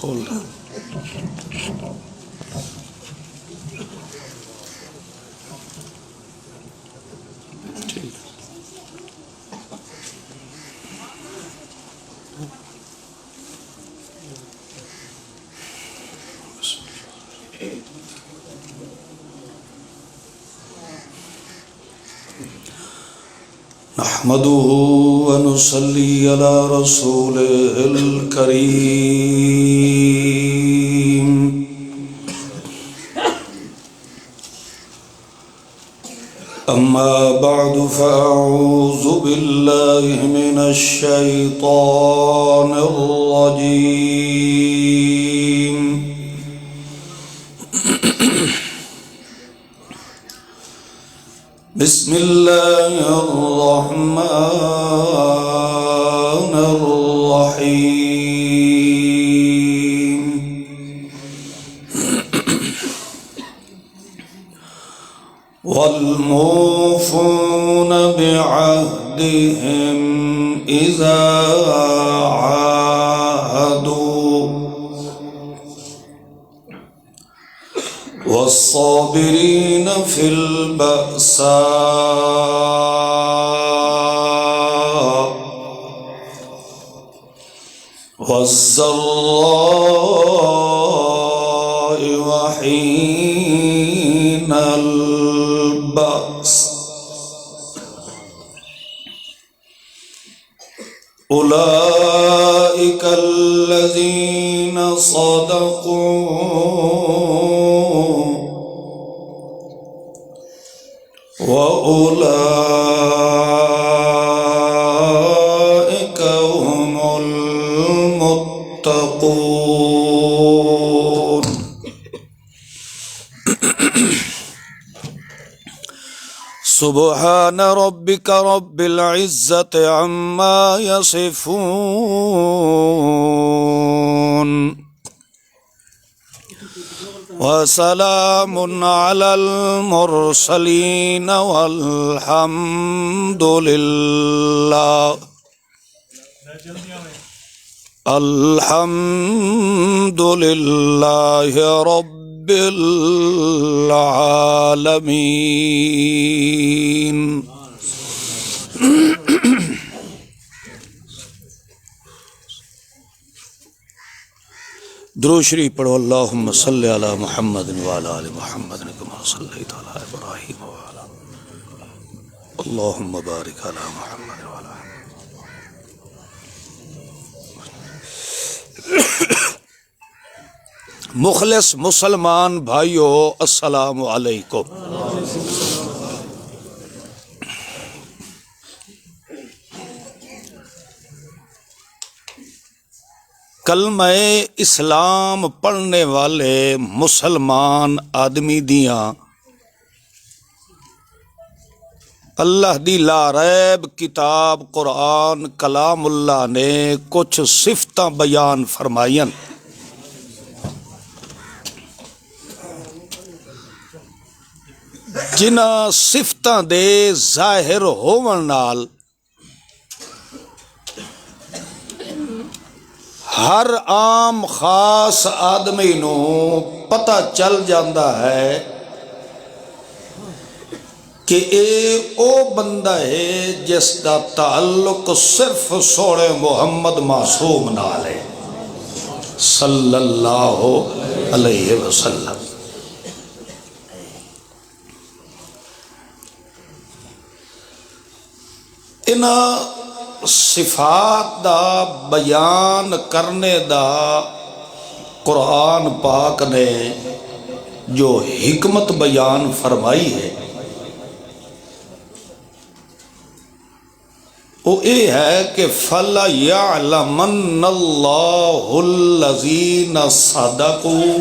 کھول رہا ٹھیک نحمده ونصلي على رسوله الكريم أما بعد فأعوذ بالله من الشيطان الرجيم بسم الله الرحمن الرحيم والموفون بعهدهم إذا عاهدوا والصابرين في البأساء والضراء وحين البأس أولئك الذين صدقوا وأولئك هم المتقون سبحان ربك رب العزة عما يصفون وسلام على المرسلين والحمد لله رب العالمين درود شریف پڑھو اللہم صلی علی محمد وعلی آل محمد کما صلیت علی ابراہیم وعلی اللہم بارک علی محمد وعلی مخلص مسلمان بھائیو السلام علیکم۔ کلمہ اسلام پڑھنے والے مسلمان آدمی دیاں اللہ دی لا ریب کتاب قرآن کلام اللہ نے کچھ صفتاں بیان فرمائین جنہاں صفتاں دے ظاہر ہون نال ہر عام خاص آدمی نو پتہ چل جاندہ ہے کہ اے او بندہ ہے جس دا تعلق صرف سوڑے محمد معصوم نال ہے صلی اللہ علیہ وسلم۔ انہاں صفات دا بیان کرنے دا قرآن پاک نے جو حکمت بیان فرمائی ہے وہ یہ ہے کہ فَلَيَعْلَمَنَّ اللَّهُ الَّذِينَ صَدَقُوا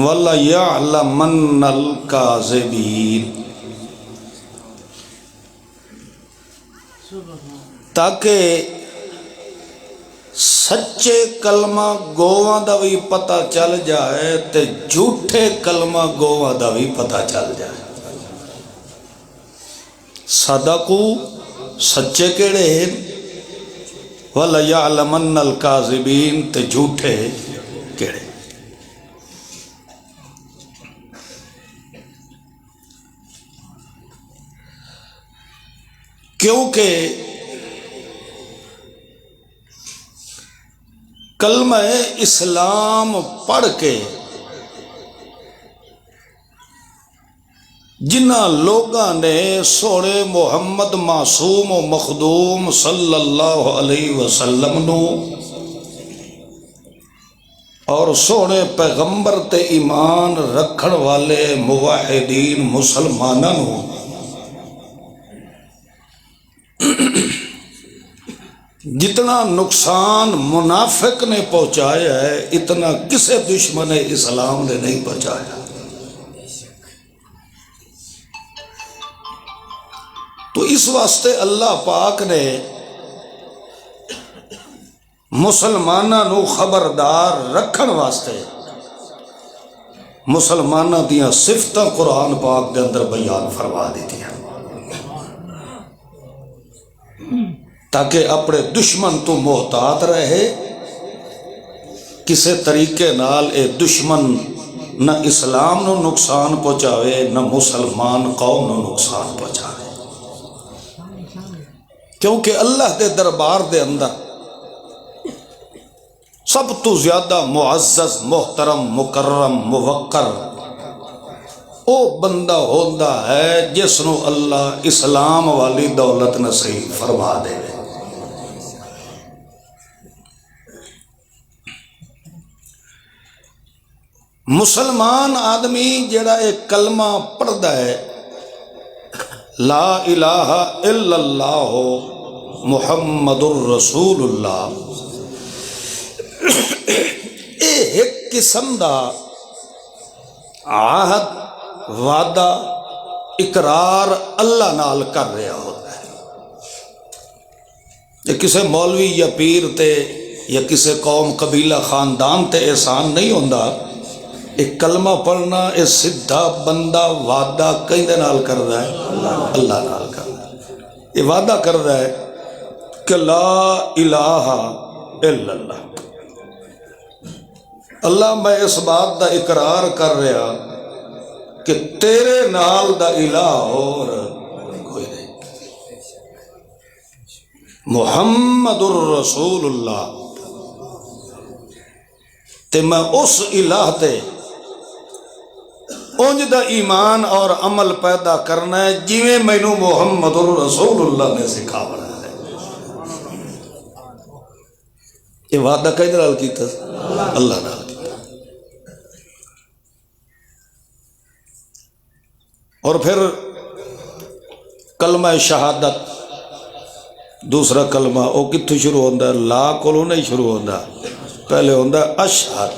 وَلَيَعْلَمَنَّ الْكَاذِبِينَ، تاکہ سچے کلمہ گواں دا بھی پتہ چل جائے تے جھوٹے کلمہ گواں دا بھی پتہ چل جائے۔ صدقو سچے کیڑے ہیں وَلَيَعْلَمَنَّ الْكَاذِبِينَ تے جھوٹے کیڑے۔ کیونکہ کلمہ اسلام پڑھ کے جنہ لوگاں نے سونے محمد معصوم و مخدوم صلی اللہ علیہ وسلم نو اور سونے پیغمبر تے ایمان رکھن والے موحدین مسلمانوں نو جتنا نقصان منافق نے پہنچایا ہے اتنا کسے دشمن اسلام نے نہیں پہنچایا۔ تو اس واسطے اللہ پاک نے مسلمانوں نو خبردار رکھن واسطے مسلمانوں دیاں صفتاں قرآن پاک دے اندر بیان فرما دیتی ہیں تاکہ اپنے دشمن تو محتاط رہے، کسے طریقے نال اے دشمن نہ اسلام نو نقصان پہنچاوے نہ مسلمان قوم نو نقصان پہنچاوے، کیونکہ اللہ دے دربار دے اندر سب تو زیادہ معزز محترم مکرم موقر او بندہ ہوندا ہے جس نو اللہ اسلام والی دولت نصیب فرما دے۔ مسلمان آدمی جڑا ایک کلمہ پڑھدا ہے لا الہ الا اللہ محمد الرسول اللہ، اے ایک قسم دا عہد وعدہ اقرار اللہ نال کر رہا ہوتا ہے۔ یہ کسے مولوی یا پیر تے یا کسے قوم قبیلہ خاندان تے احسان نہیں ہوندا، ایک کلمہ پڑھنا اے سدھا بندہ وعدہ کہیں دے نال کر رہا ہے، اللہ نال کر رہا ہے۔ یہ وعدہ کر رہا ہے کہ لا الہ الا اللہ، اللہ میں اس بات دا اقرار کر رہا کہ تیرے نال دا الہ اور کوئی نہیں، محمد الرسول اللہ، تے میں اس الہ تے اونج دا ایمان اور عمل پیدا کرنا ہے جویں مینوں محمد الرسول اللہ نے سکھاونا ہے۔ یہ وعدہ کدے نال کیتا؟ اللہ نال کیتا۔ اور پھر کلمہ شہادت دوسرا کلمہ وہ کتھوں شروع ہوندا ہے؟ لا کولوں نہیں شروع ہوندا، پہلے ہوندا ہے اشہد،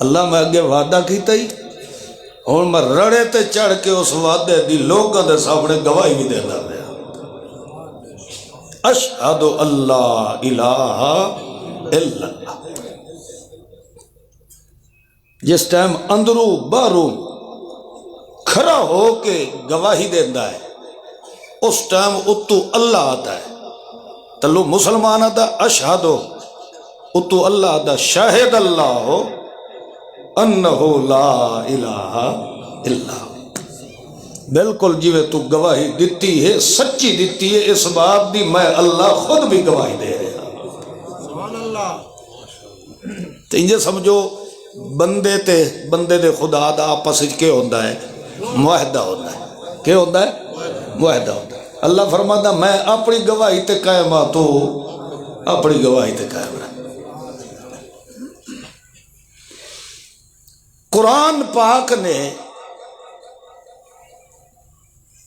اللہ میں اگے وعدہ کیتا ہی ہن میں رڑے تے چڑھ کے اس وعدے دی لوکاں دے سامنے گواہی بھی دیندا پیا، اشہد اللہ الہ الا اللہ۔ جس ٹائم اندروں باہروں کھڑا ہو کے گواہی دیندا ہے اس ٹائم اتو اللہ آتا ہے، تلو مسلمان آتا اشہد اتو اللہ آتا شاہد اللہ انہو لا الہ الا، بالکل جیوے تو گواہی دیتی ہے سچی دیتی ہے، اس بات دی میں اللہ خود بھی گواہی دے رہا۔ سبحان اللہ۔ تو انجھے سمجھو بندے دے خدا دا آپس کے ہوندہ ہے معاہدہ ہوتا ہے، کیا ہوتا ہے؟ معاہدہ ہوتا ہے۔ اللہ فرماتا میں اپنی گواہی تے قائم آ، تو اپنی گواہی تے قائم رہ۔ قرآن پاک نے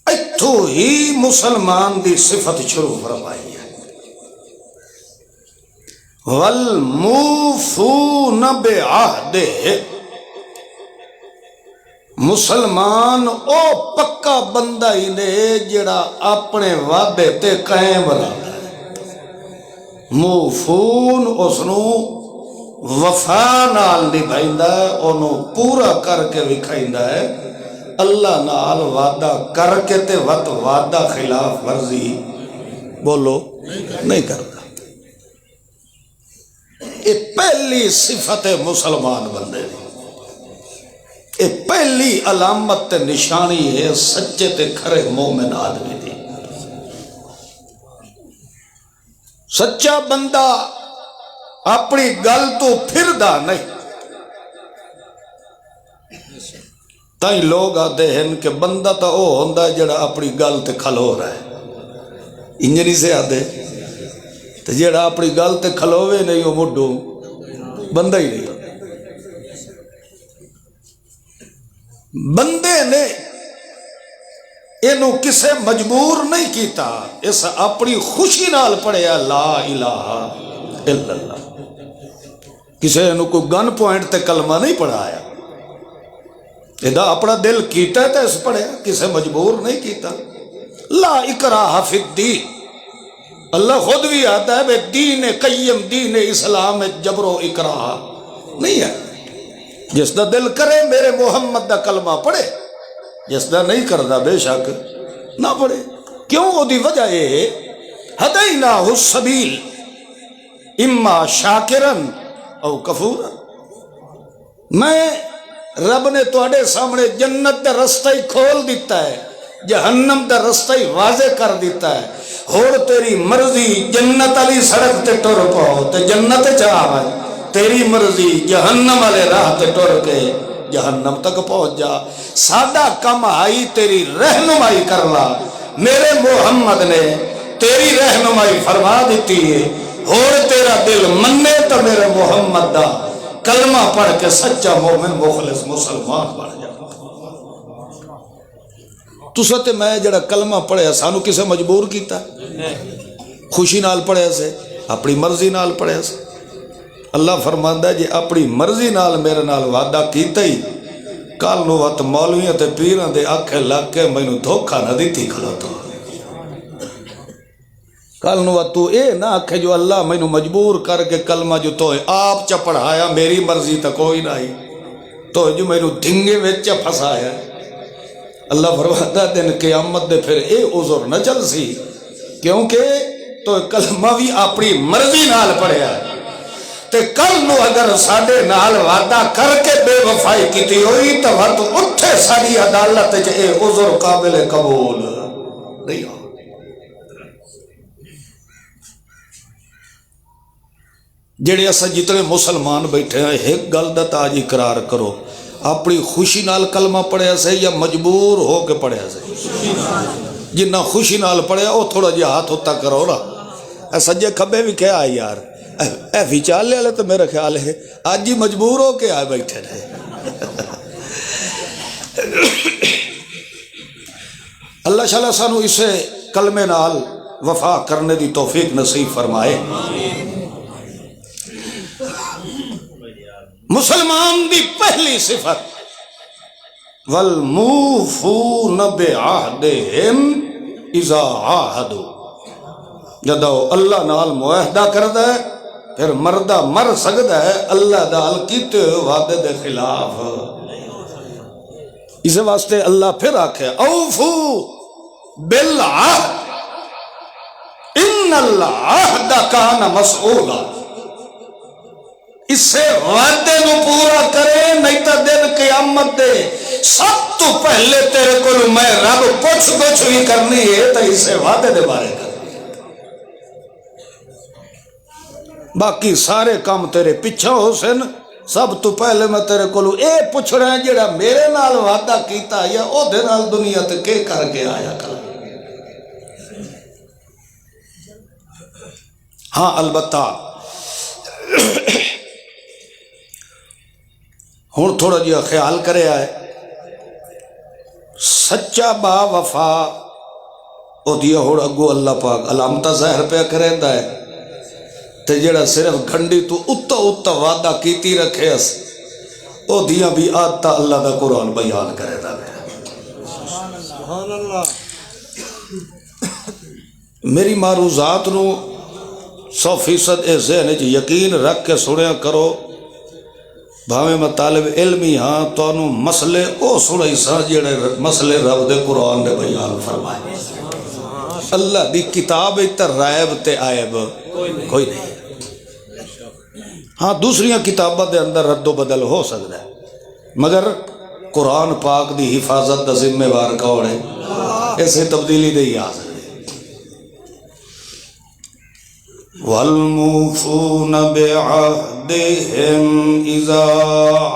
اتھو ہی مسلمان دی صفت شروع فرمائی ہے، وَالْمُوفُونَ بِعَهْدِهِ، مسلمان او پکا بندہ ہی نے جڑا اپنے وعدے تے قائم رہا ہے۔ موفون اس نو وفا نال نبھائندا ہے، انہوں پورا کر کے وکھائندا ہے، اللہ نال وعدہ کر کے تے وعدہ خلاف ورزی بولو نہیں کرتا. یہ پہلی صفت مسلمان بندے دی، یہ پہلی علامت تے نشانی ہے سچے تے کھرے مومن آدمی دی. سچا بندہ اپنی گل تو پھردا نہیں. تائیں لوگ آتے ہیں کہ بندہ تو وہ ہوتا ہے جڑا اپنی گل تے کھلو رہا ہے، انجنی سے آتے تو جڑا اپنی گل تے کھلوے نہیں وہ مڈو بندہ ہی نہیں. بندے نے اینو کسے مجبور نہیں کیتا، اس اپنی خوشی نال پڑھیا لا الہ الا اللہ. کسے اینو کوئی گن پوائنٹ تے کلمہ نہیں پڑھایا، ادا اپنا دل کیتا ہے تو اس پڑھے، کسے مجبور نہیں کیتا. لا اکراہ فی الدین، اللہ خود بھی آتا ہے بے دین قیم دین اسلام جبر و اکراہ نہیں ہے. جس دا دل کرے میرے محمد دا کلمہ پڑھے، جس دا نہیں کردا بے شک نہ پڑھے. کیوں؟ وہ دی وجہ ہے ہدیناہ السبیل اما شاکرن او کفورا. میں رب نے تواڈے سامنے جنت دا رستہ ہی کھول دیتا ہے، جہنم دا رستہ ہی واضح کر دیتا ہے. اور تیری مرضی جنت علی سڑک تے ٹر پاؤ تے جنت چاہ، تیری مرضی جہنم والے راہ تے ٹر کے جہنم تک پہنچ جا. سادہ کم آئی تیری رہنمائی کرنا، میرے محمد نے تیری رہنمائی فرما دیتی ہے. اور تیرا دل منے تو میرے محمد دا کلمہ پڑھ کے سچا مومن مخلص مسلمان بن جا. تسا تے میں جڑا کلمہ پڑھیا سانو کسے مجبور کیتا؟ خوشی نال پڑھیا سے، اپنی مرضی نال پڑھیا سے. اللہ فرماندا ہے جی اپنی مرضی نال میرے نال وعدہ کیتا ہی کل نو وقت مولویاں تے پیراں دے آکھے لگ کے مینوں دھوکھا نہ دیتی کھلوتا. کل نو وقت تو اے نہ آکھے جو اللہ مینوں مجبور کر کے کلمہ جو تو آپ چا پڑھایا، میری مرضی تا کوئی نہ ہی، تو جو مینوں دھنگے وچ پھسایا. اللہ فرماتا دن قیامت دے پھر اے عذر نہ چل سی، کیونکہ تو کلمہ بھی اپنی مرضی نال پڑھیا ہے. تے کل نو اگر ساڈے نال وعدہ کر کے بے وفائی کیتی ہوئی تو وقت اتھے ساری عدالت اے عذر قابل قبول نہیں ہو. جڑے اسا جتنے مسلمان بیٹھے ہیں ایک گل دا تاج اقرار کرو، اپنی خوشی نال کلمہ پڑھیا سے یا مجبور ہو کے پڑھیا سے؟ جنہ خوشی نال پڑھیا وہ تھوڑا جہا ہاتھ ہوتا کرو نا. سجے کھبے بھی کیا آئی یار اے وچالے والے تو میرا خیال ہے آج ہی مجبور ہو کے آئے بیٹھے رہے. اللہ شاء سانو اسے کلمے نال وفا کرنے دی توفیق نصیب فرمائے. مسلمان دی پہلی صفت والموفون بعہدہم اذا عاہدوا، جدو اللہ نال معاہدہ کردا ہے پھر مردہ مر سکدا ہے اللہ نال کیتے وعدے دے خلاف. اس واسطے اللہ پھر آکھے اوفو بالعہد ان العہد کان مسئولا. اس سے وعدے نو پورا کرے نہیں تو دن قیامت دے سب تو پہلے تیرے کو میں رب پوچھ بھی کرنی ہے تو اسے وعدے دے بارے کر. باقی سارے کام تیرے پیچھے ہو سن، سب تو پہلے میں تیرے کو اے پوچھ رہا ہے جڑا میرے نال وعدہ کیتا یا او دے نال دنیا تے کے کر کے آیا کر. ہاں البتہ ہوں تھوڑا جہا خیال کرے آئے سچا با وفا او دیا ہوں اگو اللہ پاک علامتہ ظاہر پہ کرے دا ہے تے جڑا صرف گھنڈی تو اتا اتا وعدہ کیتی رکھے اس او دیا بھی آتا اللہ دا قرآن بیان کرے دا ہے. سبحان اللہ. میری معروضات نو 100% اے ذہن یقین رکھ کے سنیا کرو. بھاویں میں طالب علمی ہاں تو انہوں مسئلے او سنائی سا جڑے مسئلے رب دے قرآن دے بیان فرمائے. اللہ دی کتاب تے ریب تے عیب کوئی نہیں. ہاں دوسریاں کتاباں دے اندر رد و بدل ہو سکتا ہے مگر قرآن پاک دی حفاظت دا ذمہ وار کون ہے؟ ایسے تبدیلی دے ہی آ سکتے. وَالْمُوفُونَ بِعَهْدِهِمْ إِذَا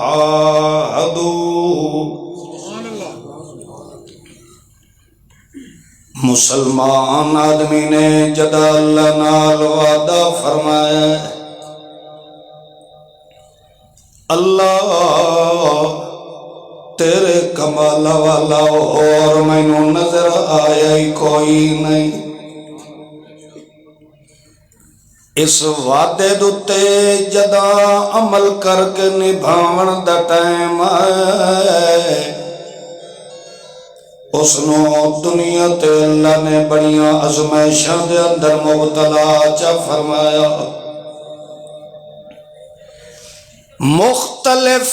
عَاهَدُوا. مسلمان آدمی نے جدا اللہ نال وعدہ فرمایا ہے اللہ تیرے کمال والا اور مینوں نظر آیا ہی کوئی نہیں. اس وعدے دوتے جدا عمل کر کے نبھاون دا ٹائم ہے. اس نو دنیا تے اللہ نے بڑیاں آزمائشاں دے اندر مبتلا چا فرمایا. مختلف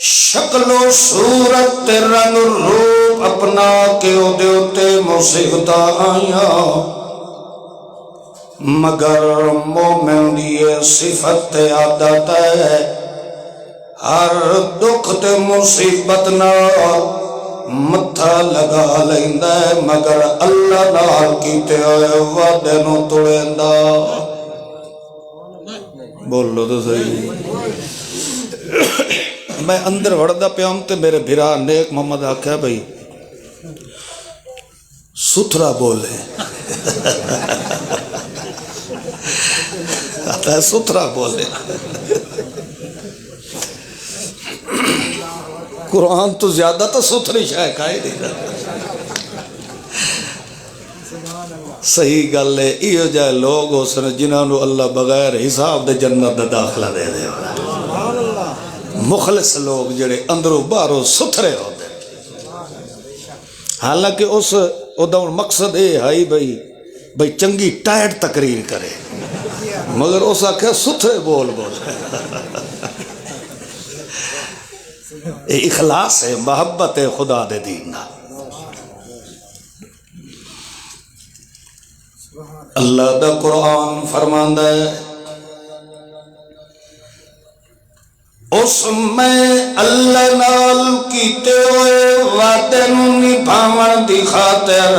شکل و صورت تے رنگ روپ اپنا کے او دے اتے مصیبتاں آیاں مگر مومن دیئے صفت تے عادت ہے ہر دکھ تے مصیبت نال متھا لگا لیندا ہے مگر اللہ نال کیتے ہوئے وعدے نو توڑیندا. بولو تو صحیح. میں اندر وڑدا پیا ہوں تے میرے بھرا نیک محمد آکھیا بھائی ستھرا بولے آتا ہے ستھرا بولے. قرآن تو زیادہ تو ستھری شاہ کھائے نہیں. صحیح گل ہے. یہ جائے لوگ ہو سن جنہاں نو اللہ بغیر حساب دے جنت دا داخلہ دے دے. مخلص لوگ جڑے اندروں باہروں ستھرے ہوتے. حالانکہ اس دا مقصد یہ ہے بھئی چنگی ٹائٹ تقریر کرے مگر اس آکھے ستھرے بول بول. اخلاص ہے محبت ہے خدا دے دین. اللہ دا قرآن فرماندا ہے اس میں اللہ نال کیتے ہوئے وعدے نو نبھاون دی خاطر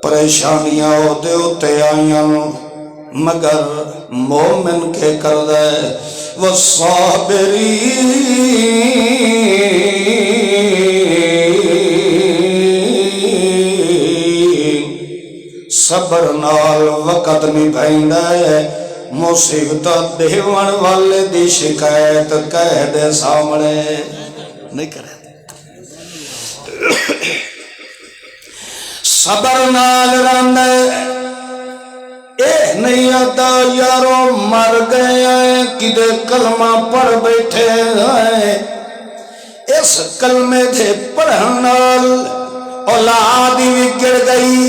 پریشانیاں دے اتے آئیاں مگر مومن کے کردہ ہے والصابرین صبر نال وقت نبھائندا ہے مصیبت دیون والے دی شکایت کہہ دے سامنے نہیں کرے. صبر نال رہندے اے نہیں آتا یارو مر گئے ہیں کدے کلمہ پڑھ بیٹھے ہیں. اس کلمے دے پڑھن نال اولاد بھی گر گئی.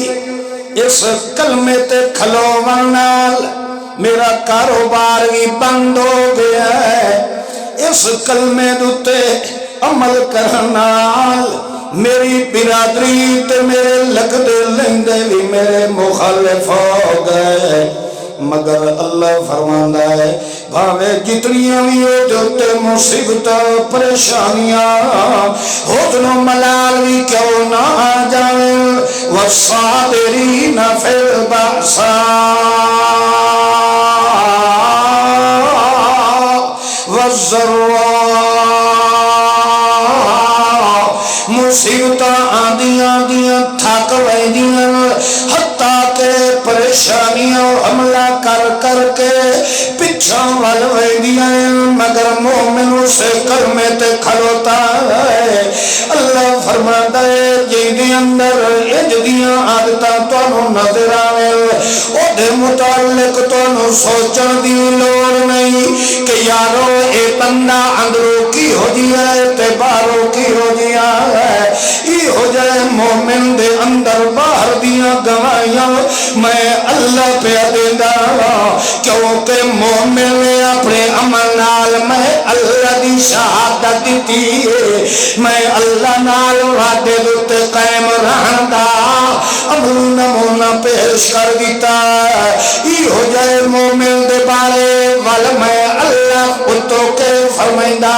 اس کلمے تے کھلوون نال میرا کاروبار بھی بند ہو گیا ہے. اس کلمے دوتے عمل کرن نال میری برادری تے میرے لگدے لیندے بھی میرے مخالف ہو گئے مگر اللہ فرماندا ہے بھاوے جتنیاں بھی ہو جوتے مصیبت پریشانیاں ہوتنو ملال بھی کیوں نہ جانے والصابرین فی البأساء والضراء مصیبت آدیاں تھک ویندیاں حتیٰ کہ پریشانیاں حملہ کر کر کے پچھاں وال ویندیاں مگر مومن اسے کلمے تے کھلوتا ہے. اللہ فرماتا ہے جیدی اندر اجدیاں عادتاں تانوں نظر آوے او دے متعلق تانوں سوچن دی لوڑ نہیں کہ یارو اے بندہ اندروں کی ہو جیا ہے تے باہروں کی ہو جیا ہے. ای ہو جائے مومن دے اندر باہر دیاں گواہیاں میں اللہ پہ دینا کیونکہ مومن نے اپنے عمل نال میں اللہ دی شہادت دیتی ہے میں اللہ نال وعدے تے قائم رہن دا عمل نمونہ پیش کر دیتا یہ ہو جائے مومن دے بارے ول میں اللہ اتو کے فرمائندہ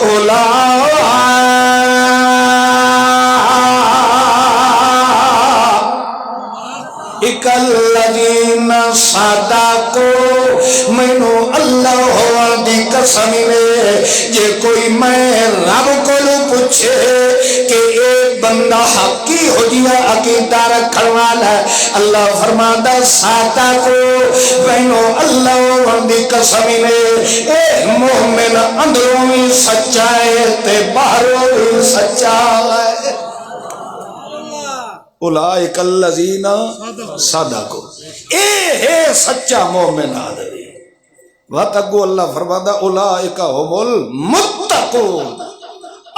اولا الذین صدقوا مینو اللہ ہوا دی قسم میں جے کوئی میں رب کو پوچھے کہ ایک بندہ حقی ہو جیا عقیدہ رکھن والا ہے اللہ فرماتا صدقوا مینو اللہ ہوا دی قسم میں اے مومن اندروں بھی سچا ہے تے باہروں بھی سچا ہے اولئک الذین صدقوا اے ہے سچا مومن آدمی واتقوا اللہ فرماتا اولئک هم المتقون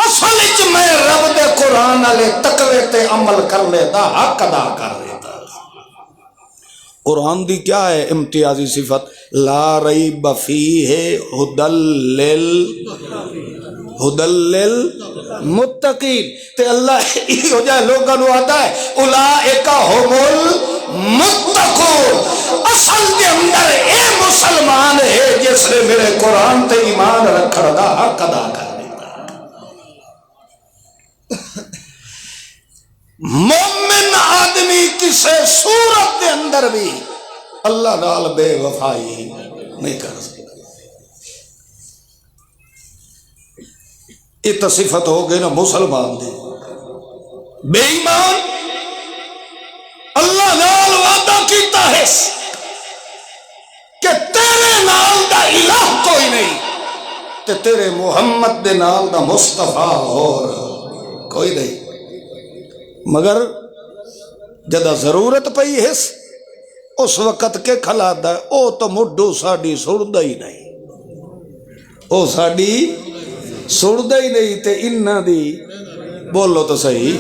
اصل وچ میں رب دے قرآن والے تقوی تے عمل کرنے دا حق ادا کر دیتا قرآن دی کیا ہے امتیازی صفت لا ریب فیہ ہدل للمتقین تے اللہ یہ ہو جائے لوگوں کو آتا ہے اولئک هم المتقون اصل کے اندر اے مسلمان ہے جس نے میرے قرآن تے ایمان رکھنے دا حق ادا کر دیتا مومن آدمی کسے صورت کے اندر بھی اللہ نال بے وفائی نہیں کر سکتا یہ صفت ہو گئی نا مسلمان دی بے ایمان اللہ نال وعدہ کیتا ہے کہ تیرے نال دا الہ کوئی نہیں تے تیرے محمد دے نال دا مصطفیٰ اور کوئی نہیں مگر جدہ ضرورت پئی ہے اس وقت کے کھلا دا او تو مڈو ساڑی سڑدہ ہی نہیں او ساڑی سڑدہ ہی نہیں تے انہ دی بولو تو صحیح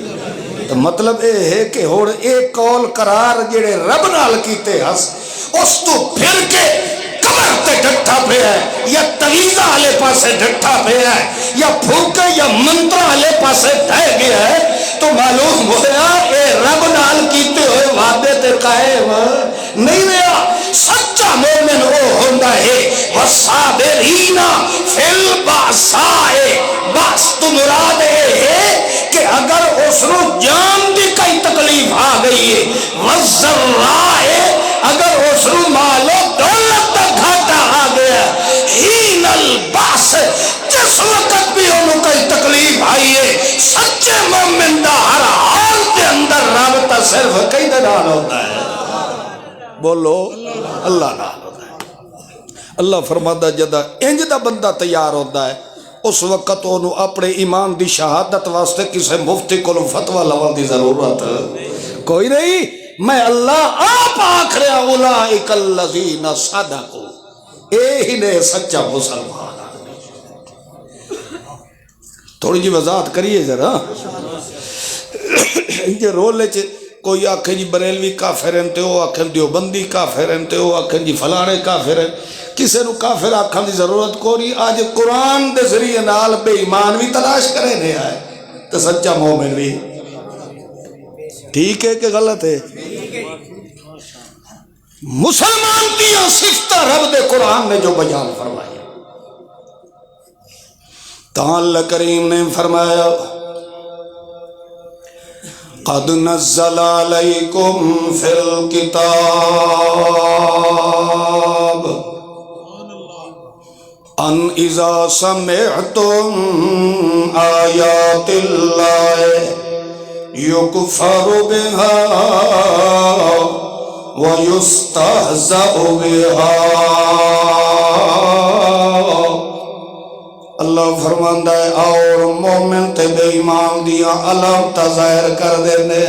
تو مطلب اے ہے کہ ہوڑ ایک قول قرار جڑے رب نال کیتے ہس اس تو پھر کے کمر تے ڈٹھا پہ ہے یا تویزہ آلے پاسے ڈٹھا پہ ہے یا پھوکے یا منترہ آلے پاسے ڈھائے گیا ہے تو معلوم ہویا اے رب نال کیتے ہوئے وعدے تے قائم نہیں رہا سچا مومن وہ ہوندہ ہے وَصَابِرِينَ فِي الْبَأْسَاءِ بس تو مراد ہے کہ اگر اس رو جان دی کئی تکلیف آ گئی ہے وَالزَّرَّائِ اگر اس رو مالو دولت تک گھاٹا آ گیا ہین الباس جس وقت بھی انہوں کئی تکلیف آئی ہے سچے مومن دا ہر حال کے اندر رابطہ صرف کئی دنال ہوتا ہے بولو اللہ نال ہوتا ہے اللہ فرماتا جدہ انج دا بندہ تیار ہوتا ہے اس وقت انہوں اپنے ایمان دی شہادت واسطے کسے مفتی کو فتوہ لوال دی ضرورت کوئی نہیں میں اللہ آپ آکھ رہا اولئک الذین صدقوا اے ہی نے سچا مسلمان تھوڑی جی وضاحت کریے ذرا یہ رولے چے کوئی آکھیں جی بریلوی کافر ہیں تے ہو آکھیں دیوبندی کافر ہیں تے ہو آکھیں جی فلانے کافر ہیں کسے نو کافر آکھیں دی ضرورت کو نہیں آج قرآن دے ذریعے نال بے ایمان بھی تلاش کرے نہیں آئے تو سچا مومن بھی ٹھیک ہے کہ غلط ہے مسلمان دیا صفتہ رب دے قرآن نے جو بیان فرمایا تعالی کریم نے فرمایا قد نزل علیکم فی الکتاب ان اذا سمعتم آیات اللہ یکفر بها ویستہزأ بها اللہ فرماندہ ہے اور مومن تے بے ایمان دیا علامت ظاہر کر دینے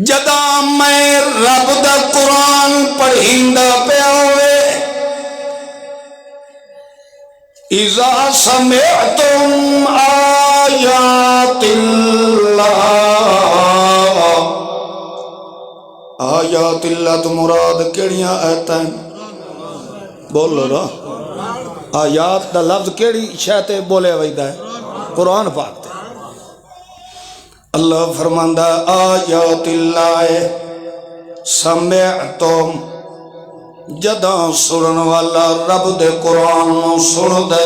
جدا میں رب دا قرآن پڑھیندہ پہ ہوئے اذا سمعتم آیات اللہ آیات اللہ تو مراد کیڑیاں آیتیں؟ بولو نا، آیات دا لفظ کیڑی شاہتے بولے ویدہ ہے؟ قرآن پاک تے اللہ فرماندہ آیات اللہ سمعتم جداں سنن والا رب دے قرآن سن دے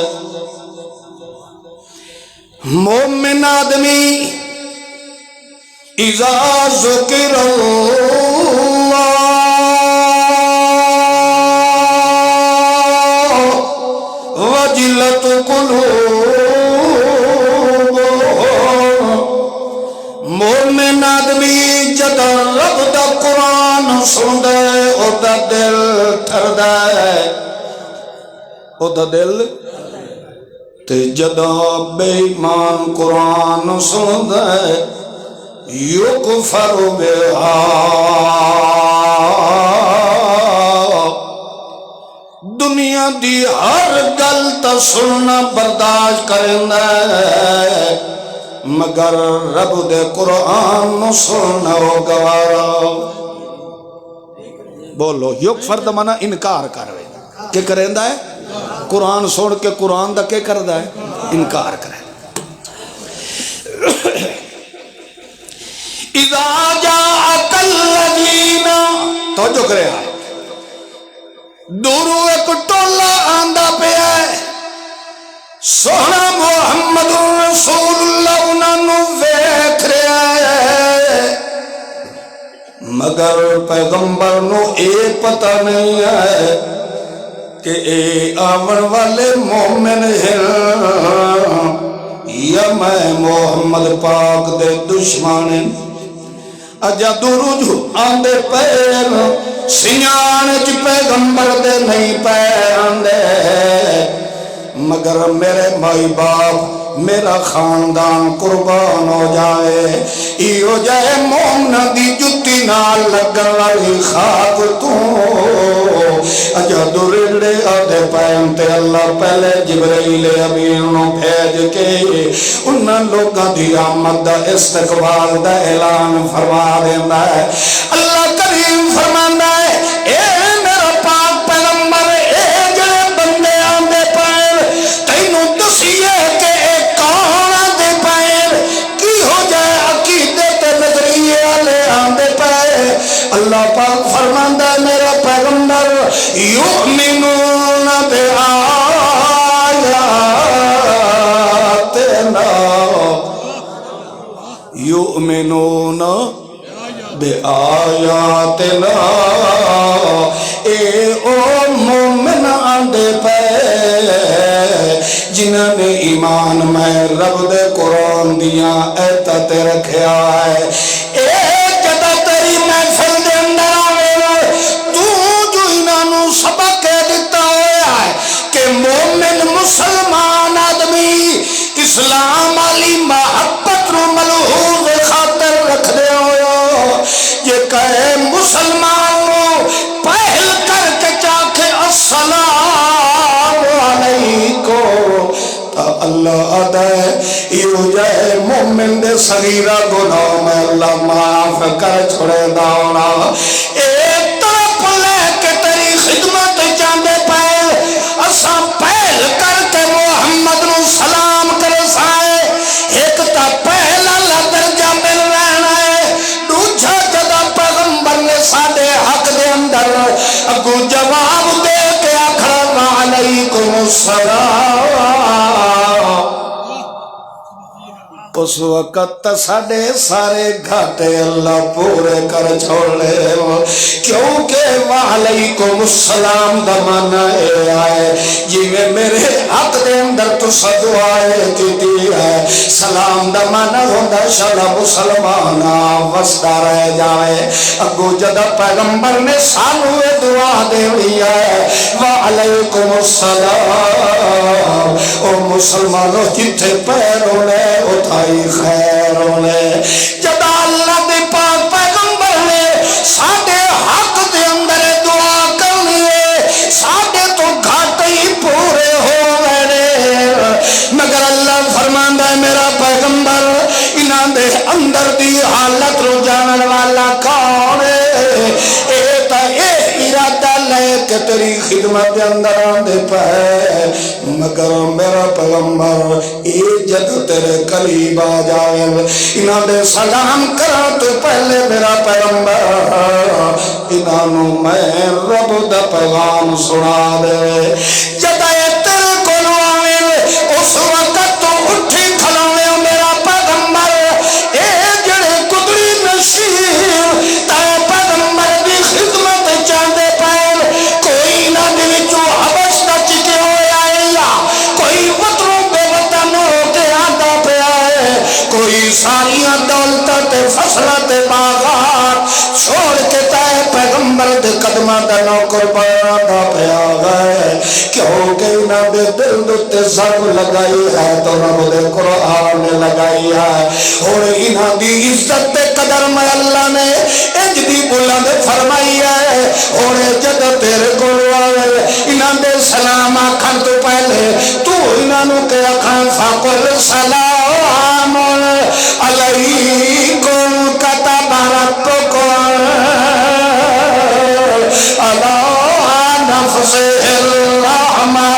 مومن آدمی اذا ذکر اللہ وجلت قلوبہم مومن آدمی جداں رب دا قرآن سن دے او دا دل ٹھر دے او دا دل تے جداں بے ایمان قرآن سن دے یکفر بہا دنیا دی ہر گل تا سننا برداشت کرنا مگر رب دے قرآن سننا ہو گوارا بولو یکفر دا منا انکار کروے کہ کرندہ ہے قرآن سن کے قرآن دا کہ کردہ ہے انکار کرے اذا جاءک الذین توجہ کرے آئے دورو ایک ٹولا آندہ پہ ہے سونا محمد رسول اللہ انہوں ویکھ رہا ہے مگر پیغمبر نو اے پتہ نہیں ہے کہ اے آمن والے مومن ہیں یا میں محمد پاک دے دشمن اجا درود آندے پیر سیان چ پیغمبر دے نہیں پیاندے مگر میرے مائی باپ میرا خاندان قربان ہو جائے ایو جائے مومنہ دی جتی نال لگن والی خاک تو اجا درڑے آدھے پینتے اللہ پہلے جبرائیل امین نو بھیج کے انہاں لوگاں دی آمد دا استقبال دا اعلان فرما دینا ہے اللہ کریم فرمانا ہے اے میرا پاک پیغمبر اے جڑے بندے آندے پیر تینوں دسیے کہ اے کون آندے پیر کی ہو جائے عقیدے تے نظریے والے آندے پیر اللہ پاک فرمانا ہے میرا پیغمبر یؤمنون بآیاتنا یؤمنون بآیاتنا اے او مومن آندے پہ جنہوں نے ایمان میں رب دے قرآن دیا ایتت رکھیا ہے اے جدہ تیری محفل دے اندر آوے تو جو انہوں سبق دیتا ہوا ہے کہ مومن مسلمان آدمی اسلام علی محبت رو ملحوظ خاطر رکھ دے ہویا یہ کہے مسلمانوں پہل کر کے چاکے السلام علیکم تا اللہ آدھے یہ جائے مومن دے صغیرہ گناہ میں اللہ معاف کر چھوڑے داؤنا ایک طرف لے کے تیری خدمت چاندے پہل اساں پہل کر کے محمد نو سلام کرے سائے ایک تا پہلا لدرجہ مل رہنا ہے دوجہ جدہ پیغمبر نے سادے حق دے اندر اگو جواب دے کے اکھر علیکم السلام اس وقت ساڑے سارے گھاٹے اللہ پورے کر چھوڑے کیونکہ وعلیکم السلام دمانا آئے جیوے میرے حق دے اندر تو صدوائے کی ہے سلام دمانا ہوندہ شالا مسلمانا وسطہ رہ جائے اگو جدہ پیغمبر نے سانوے دعا دے لیا ہے وعلیکم السلام او مسلمانوں جتھے پیروں نے اٹھائے خیر ہونے جدا اللہ دے پاک پیغمبر نے ساڑھے حق دے اندر دعا کرنی ہے ساڑھے تو گھاٹ ہی پورے ہو گئے مگر اللہ فرماندہ ہے میرا پیغمبر انہاں دے اندر دی حالت رو جانن والا کون ہے کہ تیری خدمت دے اندر آندے پہ، مگر میرا پیغمبر اے جد تیرے قریب آ جائے انہاں دے سلام کرا تو پہلے میرا پیغمبر انہاں میں رب دا پیغام سنا دے۔ جدے تیرے کولو آویں اس وقت تو اٹھی کھلونے میرا پیغمبر، اے جڑے قدری نشین تے پیغمبر دی خدمت چاہندے پے، کوئی نہ دے وچوں حبش دا چکے ہوئے آئے یا کوئی وطنوں بے وطن ہو کے آندا پیا ہے، کوئی ساریاں دولتاں تے فصلاں تے باغات چھوڑ کے تے پیغمبر دے قدماں دا نوکر بنانا پیا ہے، کیونکہ انہاں دے دل دے ضرب لگائی ہے تو رب دے قرآن نے لگائی ہے، اور انہاں دی عزت تے قدر میں اللہ نے انج دی بلند فرمائی ہے، اور جد تیرے کول آوے انہاں دے سلام آکھن تو پہلے تو انہاں نو کہ آکھن فقل سلام علیکم کتب ربکم علی نفسہ الرحمہ،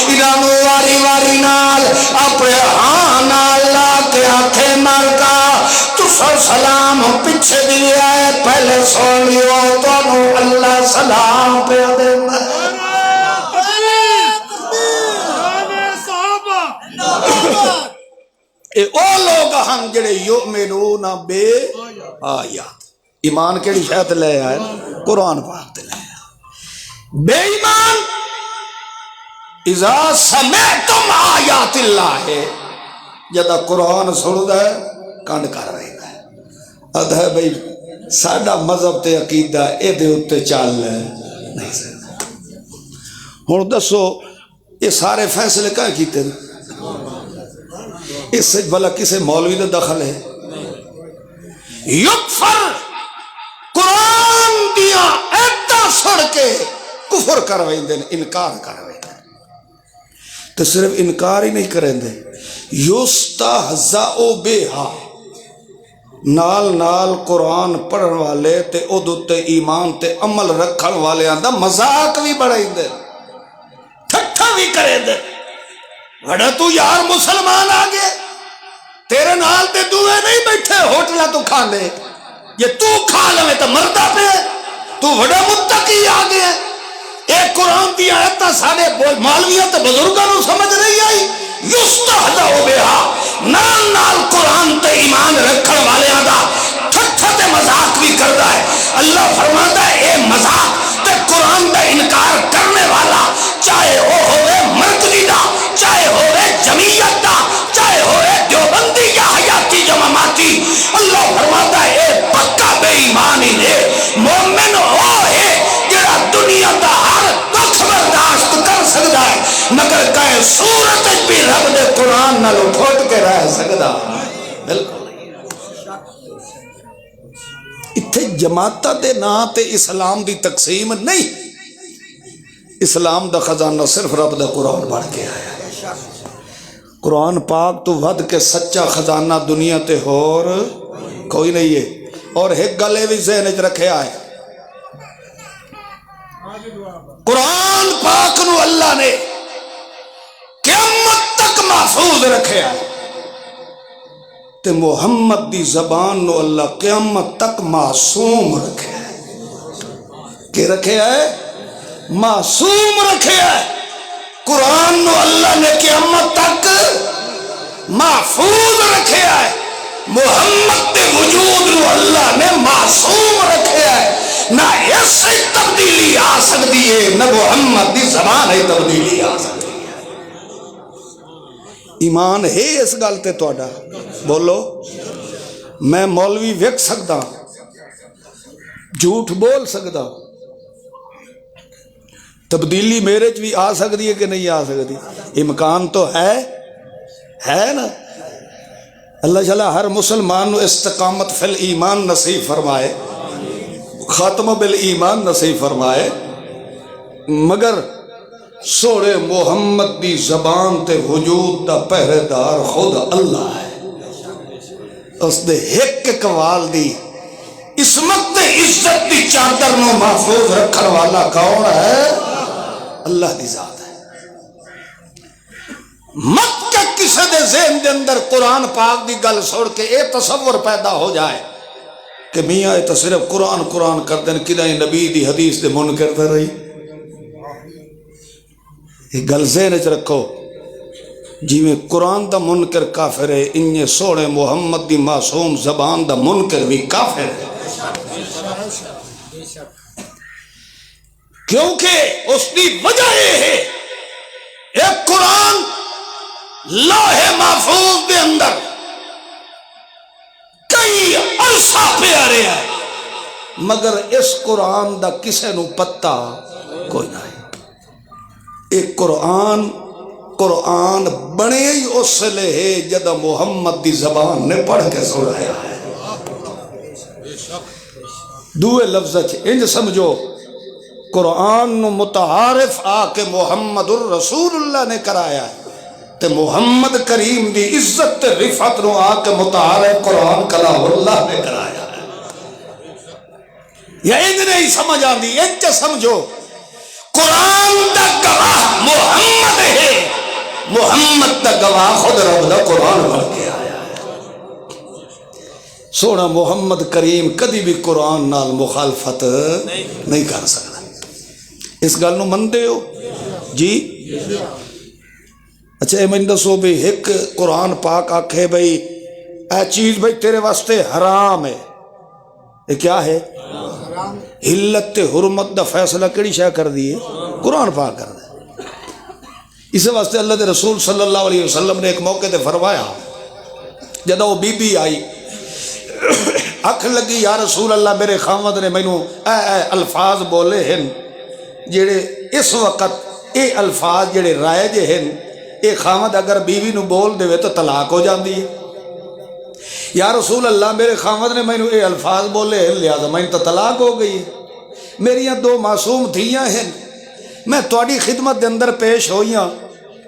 انہاں نو واری واری نال اپنے ہاں نال لا کے آنکھیں مار کا تسا سلام پیچھے دیا ہے پہلے سن لیو تو اللہ سلام پہ دینا اے او لوگ ہم جڑے یؤمنون بے آیات، ایمان کیڑی شاید لے آئے قرآن پاک لے آئے، بے ایمان اذا سمعتم آیات اللہ ہے جدا قرآن سن دے کانڈ کر رہی ہے، ادھ ہے بھئی ساڑا مذہب تے عقیدہ اے دے اتے چال نہیں سکتا۔ ہن دسو یہ سارے فیصلے کہاں کیتے ہیں؟ اس سے بھلا کسے مولوی نے دخل ہے؟ یکفر قرآن دیا ایتا سڑ کے کفر کرویں دیں، انکار کرویں دیں، تو صرف انکار ہی نہیں کریں دیں، یستہزأ بہا نال نال قرآن پڑھن والے تے ادو تے ایمان تے عمل رکھن والے آندہ مذاق بھی بڑھیں دیں، ٹھٹھا بھی کریں دیں، وڑا تو یار مسلمان آگے تیرے نال تے دوئے نہیں بیٹھے ہوٹلہ تو کھانے، یہ تو کھا لوے تو مردہ پہ تو وڑا متقی آگے، ایک قرآن دیا ایتا سارے مولویت بزرگوں نے سمجھ نہیں آئی، یستہزأ بہا نال نال قرآن تے ایمان رکھن والے آدھا ٹھٹھا تے مذاق بھی کردا ہے۔ اللہ فرماتا ہے اے مذاق تے قرآن دا انکار کرنے والا چاہے وہ ہوئے مرکزی دا، چاہے ہوئے جمعیت دا، چاہے ہوئے دیوبندی یا حیاتی جماعتی، اللہ فرماتا ہے اے پکا بے ایمانی ہے، مومن وہ ہے جڑا دنیا دا ہر دکھ برداشت کر سکتا ہے مگر کہیں صورت بھی رب دے قرآن نہ لپھوٹ کے رہ سکتا۔ بالکل اتھے جماعتہ دے نا تے اسلام دی تقسیم نہیں، اسلام دا خزانہ صرف رب دا قرآن بڑھ کے آیا، قرآن پاک تو ود کے سچا خزانہ دنیا تے اور کوئی نہیں ہے۔ اور ایک گلے بھی ذہن وچ رکھے آئے، قرآن پاک نو اللہ نے قیامت تک محفوظ رکھے آئے تے محمد دی زبان نو اللہ قیامت تک معصوم رکھے آئے، کہ رکھے آئے معصوم رکھے آئے، قرآن نو اللہ نے قیامت تک محفوظ رکھے آئے، محمد دے وجود نو اللہ نے معصوم رکھے آئے، نہ اس سے تبدیلی آ سکتی ہے نہ محمد دی زبان ہے تبدیلی آ سکتی ہے۔ ایمان ہے اس گل تے تہاڈا بولو، میں مولوی ویکھ سکدا، جھوٹ بول سکدا، تبدیلی میرے چ بھی آ سکتی ہے کہ نہیں آ سکتی؟ امکان تو ہے نا۔ اللہ تعالیٰ ہر مسلمان نو استقامت فی الایمان نصیب فرمائے، خاتمہ بالایمان نصیب فرمائے، مگر سوڑے محمد دی زبان تے وجود دا پہرے دار خود اللہ ہے، اس دے ایک قوال دی عصمت تے عزت دی چادر نو محفوظ رکھن والا کون ہے؟ اللہ دی ذات ہے۔ مت کہ کسی دے ذہن دے اندر قرآن پاک دی گل سن کے اے تصور پیدا ہو جائے کہ میاں یہ تو صرف قرآن کر دیں، کدھا نبی دی حدیث دے منکر کر رہی۔ یہ گل ذہن چ رکھو، جی میں قرآن دا منکر کافر ہے، انہیں سوڑے محمد دی معصوم زبان دا منکر بھی کافر ہے، کیونکہ اس کی وجہ یہ ہے ایک قرآن لوح محفوظ دے اندر کئی عرصہ پہ آ رہا ہے، مگر اس قرآن دا کسے نو پتہ کوئی نہ ہے۔ ایک قرآن بنے ہی اس لئے ہے جدہ محمد دی زبان نے پڑھ کے سنایا ہے۔ دوے لفظ انج سمجھو، قرآن نو متعارف آکے محمد الرسول اللہ نے کرایا ہے، تے محمد کریم دی عزت تے رفعت نو آکے متعارف قرآن کلام اللہ نے کرایا ہے۔ یا انج نہیں سمجھ آندی، انج سمجھو قرآن دا گواہ محمد ہے، محمد دا گواہ خود رب دا قرآن پڑھ کے آیا ہے۔ سونا محمد کریم کدی بھی قرآن نال مخالفت نہیں کر سکتا۔ اس گل نو مندے ہو جی؟ اچھا اے میں دسو بھی ایک قرآن پاک آکھے بھئی اے چیز بھئی تیرے واسطے حرام ہے، یہ کیا ہے؟ حلت حرمت دا فیصلہ کیڑی شے کر دیئے؟ قرآن پاک کر دے۔ اس واسطے اللہ دے رسول صلی اللہ علیہ وسلم نے ایک موقع تے فرمایا، جدہ وہ بی بی آئی اکھ لگی یا رسول اللہ میرے خامد نے مینوں اے الفاظ بولے ہیں جڑے اس وقت اے الفاظ جڑے رائج ہیں، اے خامد اگر بیوی نو بول دے تو طلاق ہو جاندی ہے۔ یا رسول اللہ میرے خامد نے مینوں اے الفاظ بولے ہیں لہذا میں تو طلاق ہو گئی ہے، میریاں دو معصوم دھیاں ہیں، میں تواڈی خدمت دے اندر پیش ہوئیاں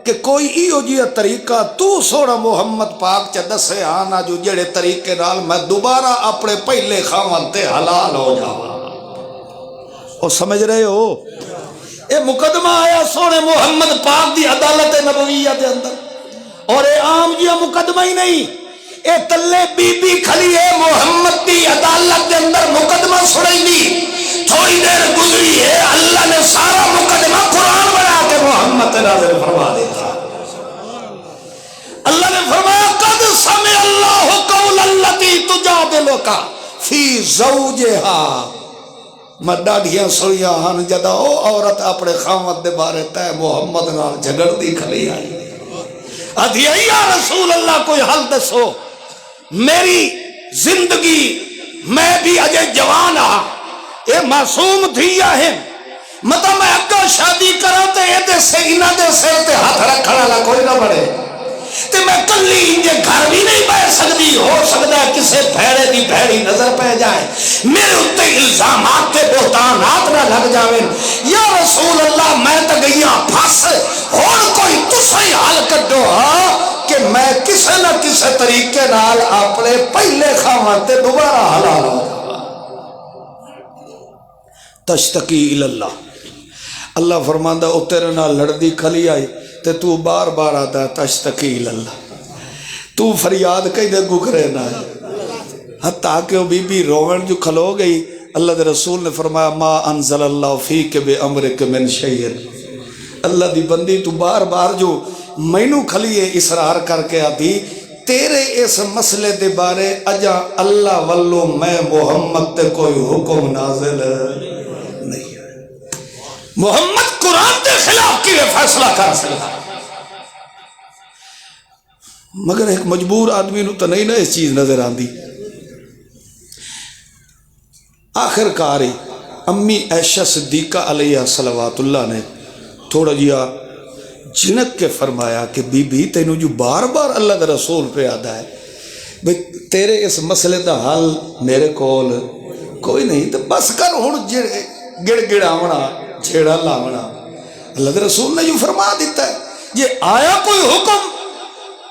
کہ کوئی ایو جیا طریقہ تو سوڑا محمد پاک چا دسے آنا جو جڑے طریقے نال میں دوبارہ اپنے پہلے خامد تے حلال ہو جاواں۔ اور سمجھ رہے ہو اے مقدمہ آیا سونے محمد پاک دی عدالت نبویہ دے اندر، اور اے عام جیا مقدمہ ہی نہیں، اے تلے بی بی کھلی ہے محمد دی عدالت دے اندر مقدمہ سنائی دی، تھوڑی دیر گزری ہے اللہ نے سارا مقدمہ قرآن بنا کے محمد تے نازل فرما دیتا۔ اللہ نے فرمایا قد سمع اللہ قول التی تجادلک فی زوجہا، میں ڈاڑیاں سویاں ہن جدا او عورت اپنے خامد دے بارے تے محمد نال جھگڑ دی کھلی آئی، ادھی یا رسول اللہ کوئی حل دسو، میری زندگی میں بھی اجے جوان ہاں، اے معصوم دھیا ہیں، مطلب میں اگا شادی کروں تے اے دے سے انہاں دے سر تے ہاتھ رکھن والا کوئی نہ بڑے، تے میں کلی انجے گھر بھی نہیں بیٹھ سکتی، ہو سکتا ہے کسے بھیڑے دی بھیڑی نظر پہ جائے، میرے اتے الزامات تے بہتانات نہ لگ جاویں، یا رسول اللہ میں تے گئیاں پھس، ہن کوئی تسیں حل کڈو کہ میں کسے نہ کسے طریقے نال اپنے پہلے خامد تے دوبارہ حلال ہو جاواں۔ تشتکی اللہ، اللہ فرماندا او تیرے نال لڑدی کھلی آئی تے تو بار بار آتا تشتکی اللہ، تو فریاد کئی دے گو کرے نہ ہے، حتیٰ کہ وہ بی بی روون جو کھلو گئی، اللہ دے رسول نے فرمایا ما انزل اللہ فیک بے امرک من شیئن، اللہ دی بندی تو بار بار جو مینوں کھلیے اصرار کر کے آتی، تیرے اس مسئلے دے بارے اجا اللہ والو میں محمد تے کوئی حکم نازل نہیں ہے، محمد قرآن دے خلاف کی فیصلہ کر سکتا، مگر ایک مجبور آدمی نو تو نہیں نا اس چیز نظر آندی۔ آخر کاری امی عائشہ صدیقہ علیہ صلوات اللہ نے تھوڑا جیا جنک کے فرمایا کہ بی بی تینوں جو بار بار اللہ دے رسول پہ آدھا ہے بھئی تیرے اس مسئلے دا حل میرے کول کوئی نہیں، تو بس کر ہن گڑ گڑاونا جھیڑا لاونا، اللہ دے رسول نے جو فرما دیتا ہے یہ آیا کوئی حکم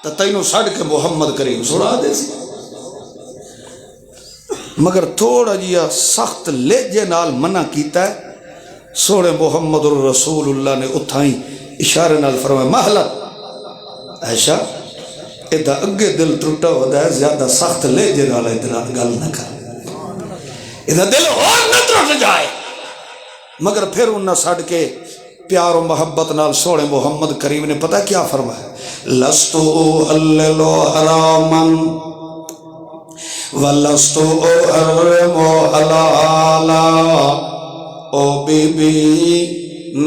تو تینوں سڑ کے محمد کریم سنا دے سی۔ مگر تھوڑا جیا سخت لہجے نال منع کیتا ہے. سونے محمد الرسول اللہ نے اتھائیں اشارے نال فرمایا محلت عائشہ ادھا اگے دل ٹوٹا ہوتا ہے زیادہ سخت لہجے نال ادھا گل نہ کر ادھا دل اور نہ ٹوٹ جائے. مگر پھر انہاں سڑ کے پیار و محبت نال سونے محمد کریم نے پتہ کیا فرمایا لستو حللو حرامن ولستو احرمو حلالا. او بی بی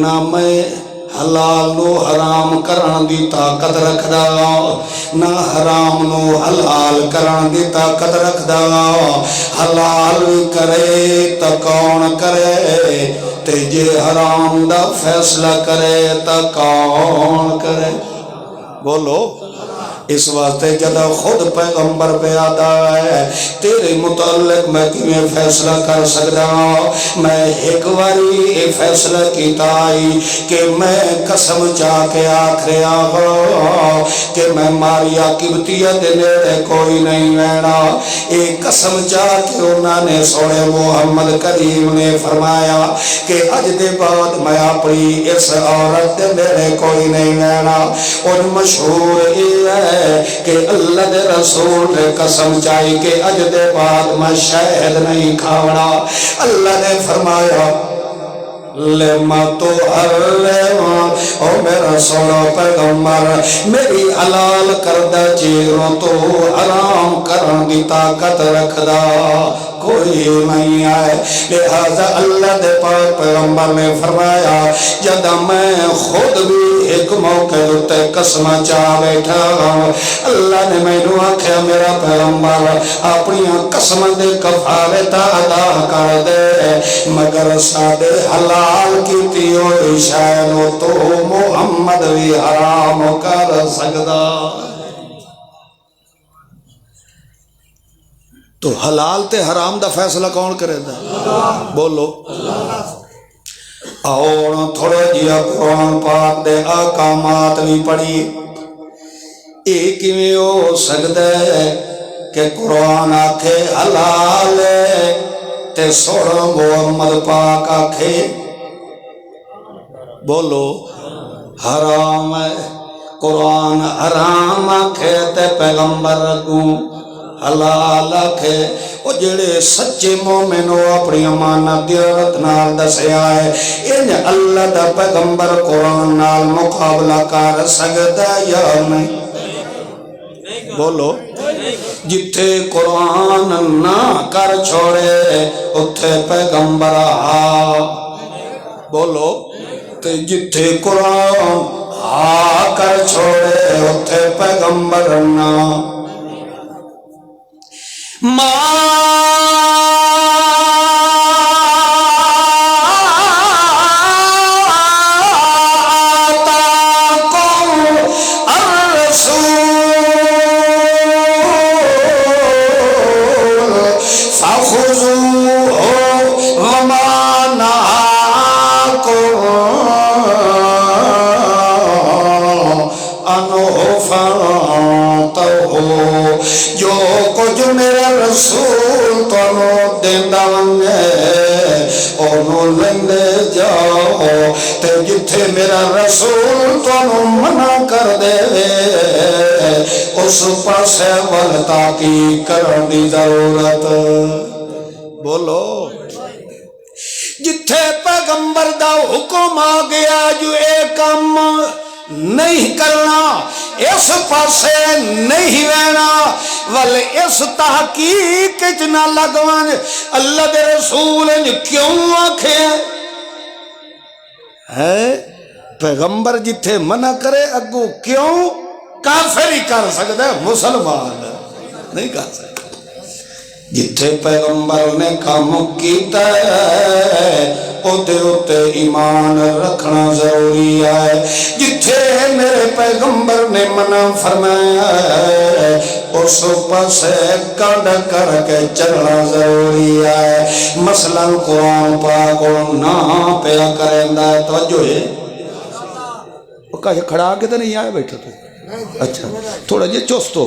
نہ میں حلال نو حرام کرن دی طاقت رکھدا نہ حرام نو حلال کرن دی طاقت رکھدا. حلال بھی کرے تا کون کرے تے جے حرام دا فیصلہ کرے تا کون کرے. بولو اس واسطے جدہ خود پیغمبر پہ آتا ہے تیرے متعلق میں کیوں فیصلہ کر سکتا میں ایک باری فیصلہ کیتا ہی کہ میں قسم چاہ کے آخری آگا کہ میں ماریا قبطیت نیڑے کوئی نہیں رہنا. ایک قسم چاہ کے انہوں نے سونے محمد کریم نے فرمایا کہ اج دے بعد میں اپنی اس عورت نیڑے کوئی نہیں رہنا. اور مشہور یہ ہے کہ اللہ دے رسول نے قسم چاہی کہ اج دے بعد میں شہد نہیں کھاونا. اللہ نے فرمایا لما تو حرم او میرا سونا پیغمبر میری حلال کردہ چیزوں تو حرام کرن دی طاقت رکھدا کوئی نہیں آئے. لہذا اللہ دے پاک پیغمبر نے فرمایا جدہ میں خود بھی ایک موقع ہوتے قسم چاہ بیٹھا اللہ نے میں نو آکھیا میرا پیغمبر اپنی قسم دے کفارتا ادا کر دے مگر سادے حلال کی تیو شاینو تو محمد بھی حرام کر سکدا. تو حلال تے حرام دا فیصلہ کون کرے دا بولو اور تھوڑا جیا قرآن پاک دے آقامات بھی پڑھی. ایک میں ہو سکتا ہے کہ قرآن آکھے حلال ہے تے سوڑا محمد پاک آکھے بولو حرام ہے. قرآن حرام آکھے تے پیغمبر رکھوں حلال آکھے. وہ جڑے سچے مومن ہو اپنی امانت دیارت نال دسیا ہے ان اللہ دا پیغمبر قرآن نال مقابلہ کر سکتا یا نہیں بولو. جتھے قرآن نہ کر چھوڑے اتھے پیغمبر آ بولو تے جتھے قرآن آ کر چھوڑے اتھے پیغمبر نہ. جو کچھ میرا رسول تو دیندہ ونگے انہوں لندے جاؤ تے جتھے میرا رسول تو منع کر دے اس پاسے ولتا کی کرن دی ضرورت بولو. جتھے پیغمبر دا حکم آ گیا جو ایک کام نہیں کرنا اس پاسے نہیں رہنا ول اس تحقیق نہ لگوان. اللہ دے رسول نے کیوں آکھے ہے پیغمبر جتھے منع کرے اگو کیوں کافر ہی کر سکتا ہے مسلمان نہیں کر سکتا. جتھے پیغمبر نے کام کیتا ہے اوتے ایمان رکھنا ضروری ہے. جتھے میرے پیغمبر نے منع فرمایا ہے اس پاسے کڈ کر کے چلنا ضروری ہے. مثلا قرآن پاک نہ پیا کریندا ہے توجہ ہے کھڑا کے تو نہیں آئے بیٹھے تو اچھا تھوڑا جی چست ہو.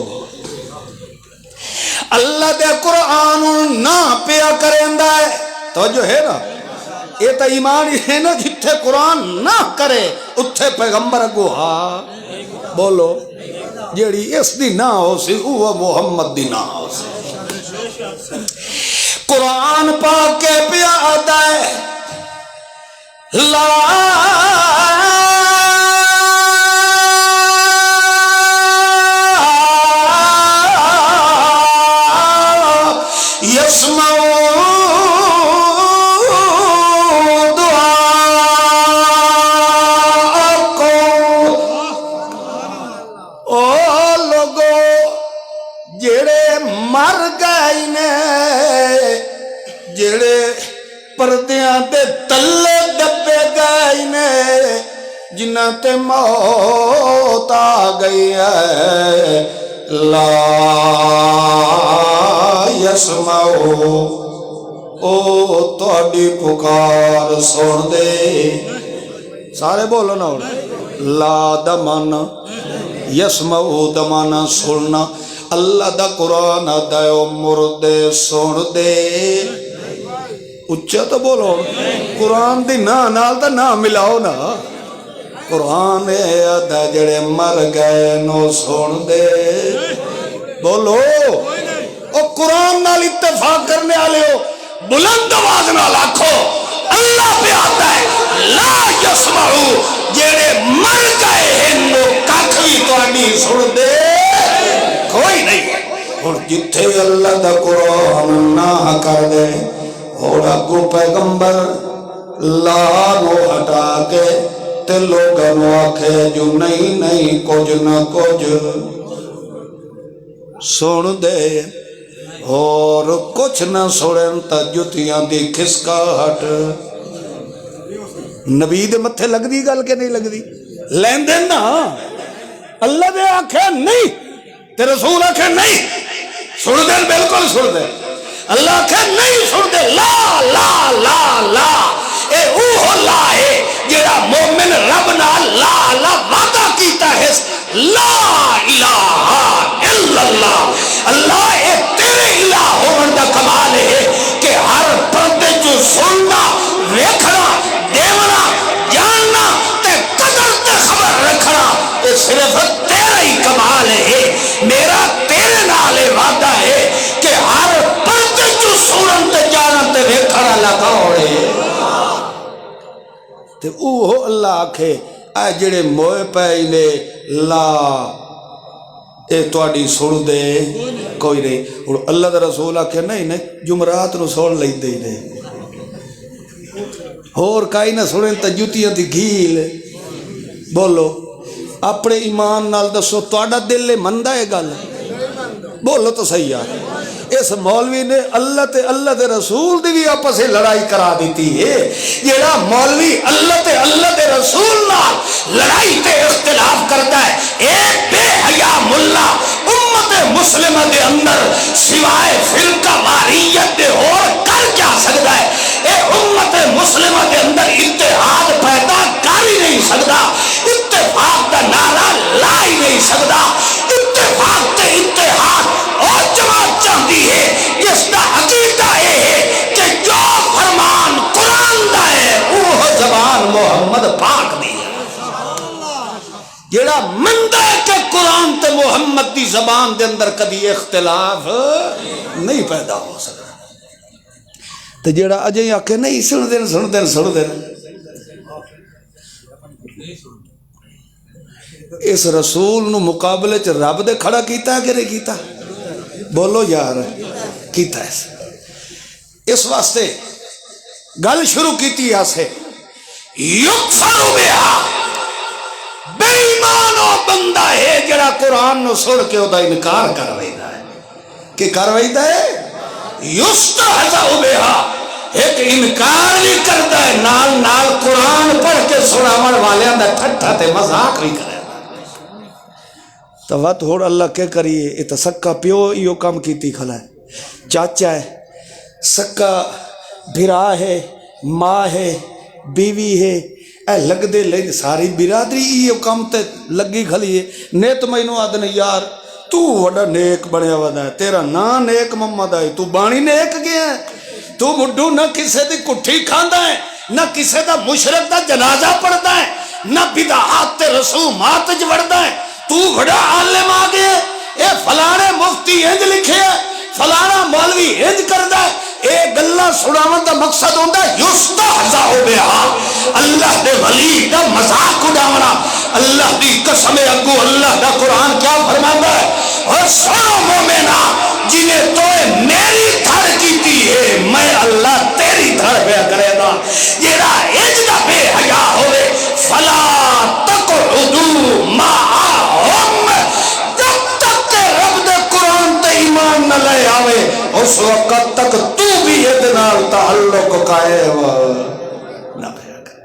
اللہ دے قرآن نہ پیا کریندا ہے توجہ ہے نا یہ تو ایمان ہی ہے نا جتھے قرآن نہ کرے اتھے پیغمبر کو ہاں بولو جیڑی اس دی نہ ہو سی وہ محمد دی نہ ہو سی قرآن پاک کے پیا آتا ہے لا پردیاں دے تلے دبے گئے نے جنہ تے موت آ گئی ہے لا یسمعو او تہاڈی پکار سن دے سارے بولو نا لا دمانا یسمعو دمانا سننا اللہ دا قرآن آدھا ہے مردے سن دے اچھا تو بولو قرآن دی نا نال دا نا ملاؤ نا قرآن آدھا جڑے مر گئے نو سن دے بولو او قرآن نال اتفاق کرنے آلے ہو بلند آواز نال آکھو اللہ پہ آتا ہے لا یسمعو جڑے مر گئے ہیں نو کاکھوی تو آنی سن دے کوئی نہیں اور جتھے اللہ دا قرآن نہ کر دے اور اگو پیغمبر لا نو ہٹا کے تے لوگاں نو آکھے جو نہیں نہیں کچھ نہ کچھ سن دے اور کچھ نہ سنن تے جتیاں دی کھسکاہٹ نبی دے متھے لگ دی گل کہ نہیں لگ دی لین دین نا اللہ دے آکھے نہیں تے رسول آکھے نہیں سن دے بالکل سن دے اللہ کہ نہیں سن دے لا لا لا لا اے اوہ لا ہے جیڑا مومن رب نہ لا لا وعدہ کیتا ہے لا الہ الا اللہ اللہ اے تیرے الہ ہونے دا کمال ہے کہ ہر پردے جو سننا ویکھنا دیونا جاننا تے قدر تے خبر رکھنا اے صرف تیرا ہی کمال ہے میرا تیرے نالے وعدہ ہے کہ ہر سورن تے جانن تے ویکھنا لگاوڑے تے اوہ اللہ آکھے اے جڑے موئے پئی نے لا اے تواڈی سن دے کوئی نہیں اور اللہ دا رسول آکھے نہیں نہیں جمعرات نو سن لیندے نے اور کائی نہ سنن تے جوتیاں دی گھیل بولو اپنے ایمان نال دسو تواڈا دل مندا ہے گل بولو تو صحیح یار اس مولوی نے اللہ تے رسول دی بھی آپس سے لڑائی کرا دیتی ہے جیڑا مولوی اللہ تے رسول نال لڑائی تے اختلاف کرتا ہے ایک بے حیا ملا امت مسلمہ دے اندر سوائے فرقہ واریت دے اور کر کیا سکتا ہے اے امت مسلمہ دے اندر اتحاد پیدا کر ہی نہیں سکتا اتفاق دا نعرہ لا ہی نہیں سکتا اتفاق تے اتحاد اور جماعت چاہتی ہے جس کا عقیدہ یہ ہے کہ جو فرمان قرآن دا ہے وہ زبان محمد پاک دی ہے جیڑا مندہ ہے کہ قرآن تے محمد دی زبان دے اندر کبھی اختلاف نہیں پیدا ہو سکتا تو جیڑا اجے آکھے نہیں سن دین اس رسول نو مقابلے چ رب دے کھڑا کیتا ہے کہ نہیں کیتا بولو یار کیتا ہے اس واسطے گل شروع کیتی ہے یکفر بہا بے ایمان او بندہ ہے جڑا قرآن نو سن کے او دا انکار کر ویدا ہے کہ کر ویدا ہے یستہزأ بہا ایک انکار بھی کرتا ہے نال نال قرآن پڑھ کے سناون والیاں دا ٹھٹھا تے مذاق بھی کرے تو وقت ہوڑ اللہ کے کریے یہ تو سکا پیو ایو کام کیتی کھلا ہے چاچا ہے سکا بھرا ہے ماں ہے بیوی ہے اے لگ دے لے ساری برادری ایو کام تے لگی کھلی ہے نیت مینو آدھنے یار تو وڈا نیک بنیا ودا ہے، تیرا نا نیک محمد آئی، تو بانی نیک گیا ہے، تو مڈو نہ کسے دی کٹھی کھاندا ہے، نہ کسے دا مشرک دا جنازہ پڑھدا ہے، نہ بدعات تے رسومات جوڑدا ہے، تو وڈا عالم آ گیا، اے فلانے مفتی انج لکھے ہے، فلانا مولوی انج کردا ہے، اے گلا سناون دا مقصد ہوندا ہے یستہزا بہا، اللہ دے ولی دا مذاق اڑاونا۔ اللہ دی قسم اگو اللہ دا قرآن کیا فرماتا ہے، اور سنو مومنا جنہیں توے میری دھڑ کیتی ہے میں اللہ تیری دھڑ پہ کرے گا، جیڑا اجدا بے حیا ہوئے فلا تقعدوا معهم، جب تک کہ رب دے قرآن تے ایمان نہ لے آوے اس وقت تک تو بھی ادنال تعلق قائم نہ کیا کر۔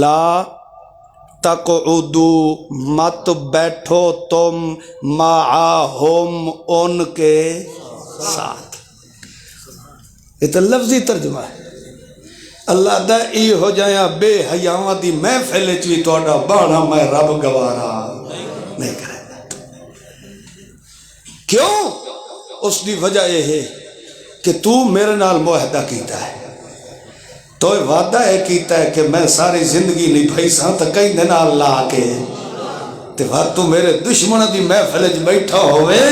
لا تقعدوا، مت بیٹھو تم، معہم، ان کے ساتھ۔ یہ تو لفظی ترجمہ ہے۔ اللہ دا ای ہو جایا بے حیاواں دی محفل وچ وی تہاڈا بانا میں رب گوارا نہیں کرے گا۔ کیوں؟ اس دی وجہ یہ ہے کہ تو میرے نال معاہدہ کیتا ہے، تو وعدہ ہے کیتا ہے کہ میں ساری زندگی نہیں بھائیساں تو کئی دن اللہ کے تے وقت تو میرے دشمن دی محفل وچ بیٹھا ہوئے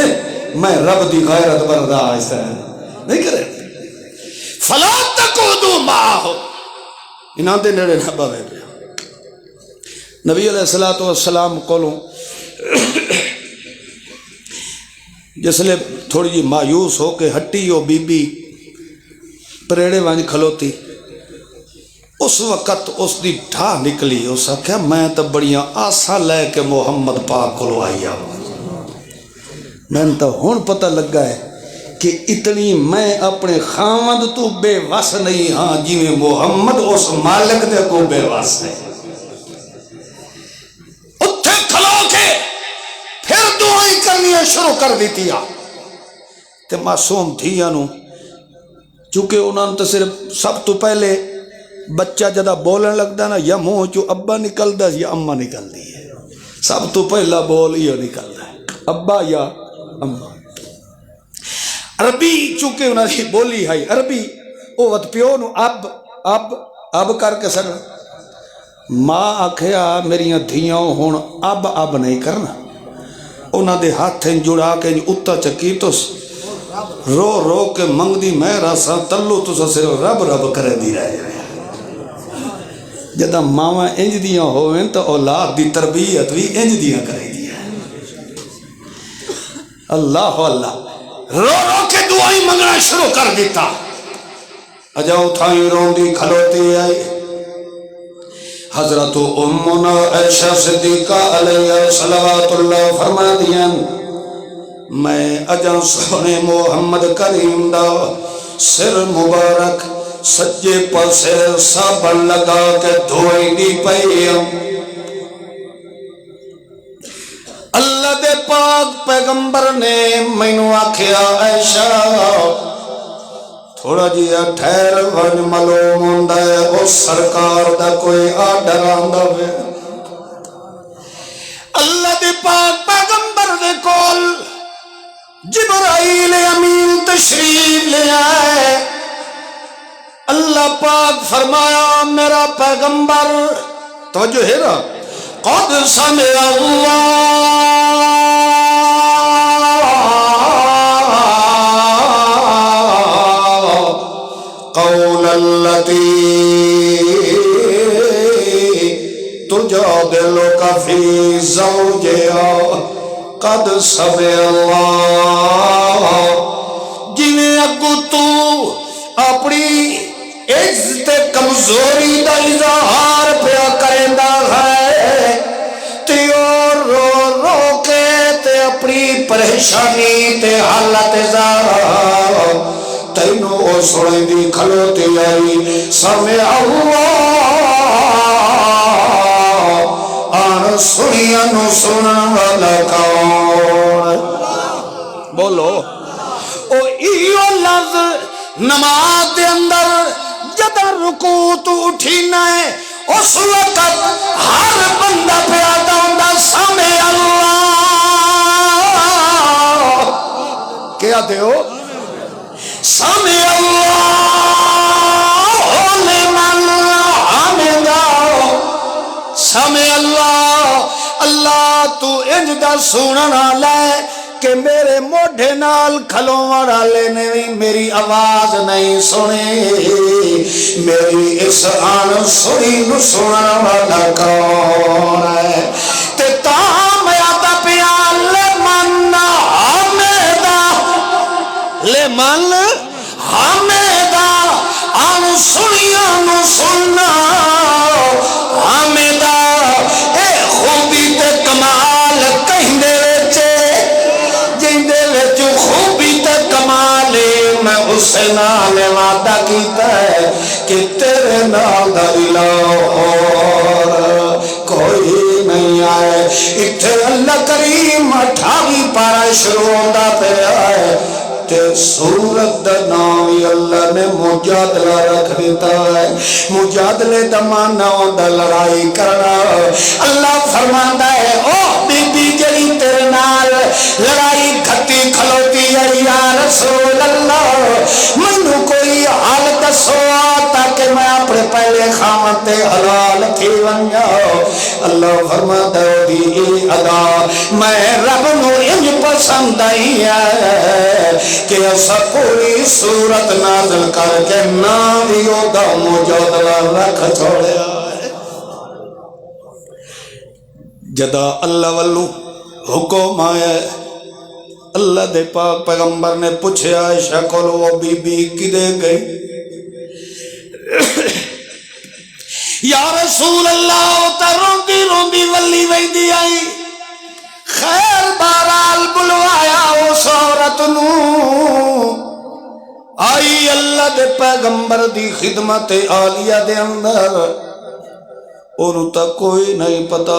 میں رب دی غیرت برداشت نہیں کرے۔ فلا تقعدوا معهم، انہاں دے نیڑے نہ بہوے پیا۔ نبی علیہ السلام کولوں جسلے تھوڑی جی مایوس ہو کے ہٹی ہو بی بی پریڑے وانج کھلوتی، اس وقت اس دی ڈھا نکلی، اس آکھیا میں تو بڑیاں آساں لے کے محمد پاک کو آئی ہوں، میں تو ہون پتہ لگا ہے کہ اتنی میں اپنے خامد تو بے وس نہیں ہاں جی میں محمد اس مالک دے کو بے وس ہے۔ اتھے کھلو کے پھر دعائیں کرنی شروع کر دیتی آ تے معصوم تھی یانو، چونکہ انہوں نے تو صرف سب تو پہلے بچہ جدہ بولن لگتا نا یا منہ چو ابا نکلتا یا اما نکلتی ہے، سب تو پہلا بول یہ نکلتا ہے ابا یا اما۔ عربی چونکہ انہوں نے بولی ہے عربی، او وقت پیو نو اب کر کے سر ماں آکھیا میریاں دھیاں ہون اب نہیں کرنا، انہوں دے ہاتھ جڑا کے اتا چکی تو رو رو کے منگ دی میں راسا تلو تو صرف رب رب کرے دی رہے ہیں۔ جدہ ماما انج دیاں ہوئیں تو اولاد دی تربیت بھی انج دیاں کرے دیا۔ اللہ اللہ رو رو کے دعائیں منگنا شروع کر دیتا۔ اجاؤ تھائیں روندی کھلوتی آئی، حضرت امنا عائشہ صدیقہ علیہ صلوات اللہ فرما دیا میں اجاؤ سونے محمد کریم دا سر مبارک سجے پاسے صابن لگا کے دھوئی دی پئیم۔ اللہ دے پاک پیغمبر نے مینوں آکھیا عائشہ تھوڑا جیا ٹھہر ون معلوم ہوندا ہے اس سرکار دا کوئی آڈر آندا وے۔ اللہ دے پاک پیغمبر دے کول جبرائیل امین تشریف لے آئے، اللہ پاک فرمایا میرا پیغمبر توجہ ہے نا، قد سمع اللہ قول التي تجادلك في زوجها قد سمع اللہ، جنہیں اگو تو اپنی عزت کمزوری دا اظہار پیا کریندا ہے تے اور رو رو کے تے اپنی پریشانی تے حالت اظہار تینوں او سنیں دی کھلوتی آئی۔ سمع اللہ آن سنیا نو سنن والا کون؟ بولو او ایو لفظ نماز دے اندر جدہ رکوع تو اٹھینا ہے اس وقت ہر بندہ پیادا ہوندا سامع اللہ پیا دیو سمع اللہ لمن حمدہ سمع اللہ اللہ تو انج دا سننا لے کہ میرے موڈے نال کھلوں والے نے بھی میری آواز نہیں سنی میری اس آن سنی نو سنن والا کون ہے تے تاں میں آتا پیا لمن حمدہ آن سنیاں نو سننا حمدہ اے خوبی تے کمال کہیں دے خوبی تے کمالے میں اسے نال وعدہ کیتا ہے کہ تیرے نال دا الہ اور کوئی نہیں آئے اتھے اللہ کریم 28 پارہ شروع ہوندہ پہ آئے تے سورت دا نام اللہ نے مجادلہ رکھ دیتا ہے مجادلے دا معنی ہوندہ لڑائی کرنا اللہ فرماندا ہے او بی بی جڑی تیرے نال لڑائی گھٹی کھلوتی ہے یا رسول اللہ منو کوئی حال دسو تاکہ میں اپنے پہلے خامت تے حلال تھی بن جاؤ اللہ فرماتا ہے دی ادا میں رب نو انج پسند آئی ہے کہ ایسا پوری صورت نازل کر کے نامیوں دا مجادلہ رکھ چھوڑے آئے جدا اللہ والو حکم آئے اللہ دے پاک پیغمبر نے پوچھے عائشہ کو وہ بی بی کدے گئی یا رسول اللہ تا روندی روندی ولی ویندی آئی خیر بہرحال بلوایا اس عورت نو آئی اللہ دے پیغمبر دی خدمت عالیہ دے اندر انہوں تک کوئی نہیں پتا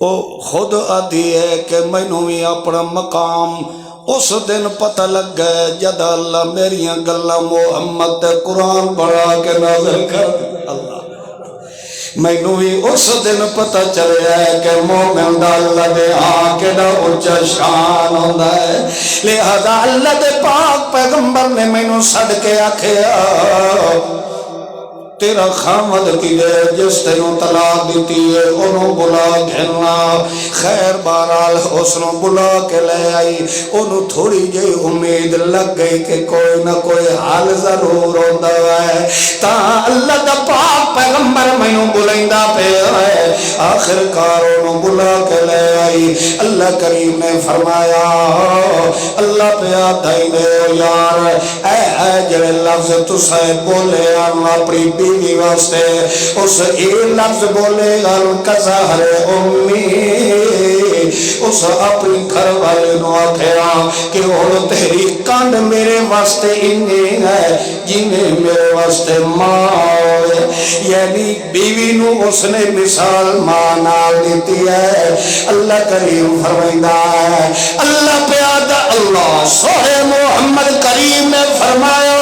وہ خود آدھی ہے کہ میں نو بھی اپنا مقام اس دن پتہ لگ گئے جد اللہ میریاں گلہ محمد تے قرآن بڑھا کے نازل کر اللہ میں نو بھی اس دن پتہ چلے ہے کہ مومن دا اللہ دے آنکہ دا اچھا شان ہوندہ ہے لہذا اللہ دے پاک پیغمبر نے میں نو صدقے آکھیا تیرا خامد کی دے جس تینوں طلاق دیتی ہے انہوں بلا گھننا خیر بہرحال اسنوں بلا کے لے آئی انہوں تھوڑی جی امید لگ گئی کہ کوئی نہ کوئی حال ضرور ہوندہ ہے تا اللہ دا پاک پیغمبر میں نوں بلائندہ پہ آئے آخر کار انہوں بلا کے لے آئی اللہ کریم نے فرمایا اللہ پہ آدھائی دے یار اے جڑے لفظ تو سائے بولے آنوا اپنی بیوی واسطے اس ایک لفظ بولے گا کظہر امی اس اپنی گھر والے نو آکھیا کہ اور تیری کانڈ میرے واسطے انہیں ہے جنہیں میرے واسطے ماں ہوئے یعنی بیوی نو اس نے مثال ماں نال دیتی ہے اللہ کریم فرمائندہ ہے اللہ پیادہ اللہ سوہے محمد کریم نے فرمایا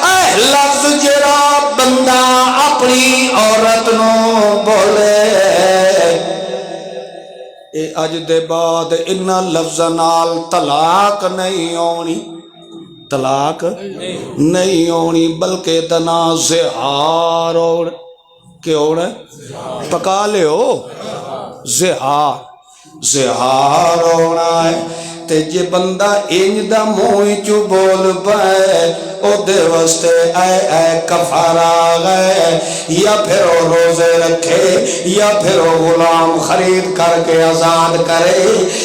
اے لفظ جرا بندہ اپنی عورت نو بولے اے اج دے بعد انہا لفظ نال طلاق نہیں ہونی طلاق نہیں ہونی بلکہ زہار اور کہ اور ہے پکا لے ہو زہار ہونا ہے تے جے بندہ انج دا موئی چو بول پائے او دے واسطے اے کفارہ گئے یا پھر وہ روزے رکھے یا پھر وہ غلام خرید کر کے آزاد کرے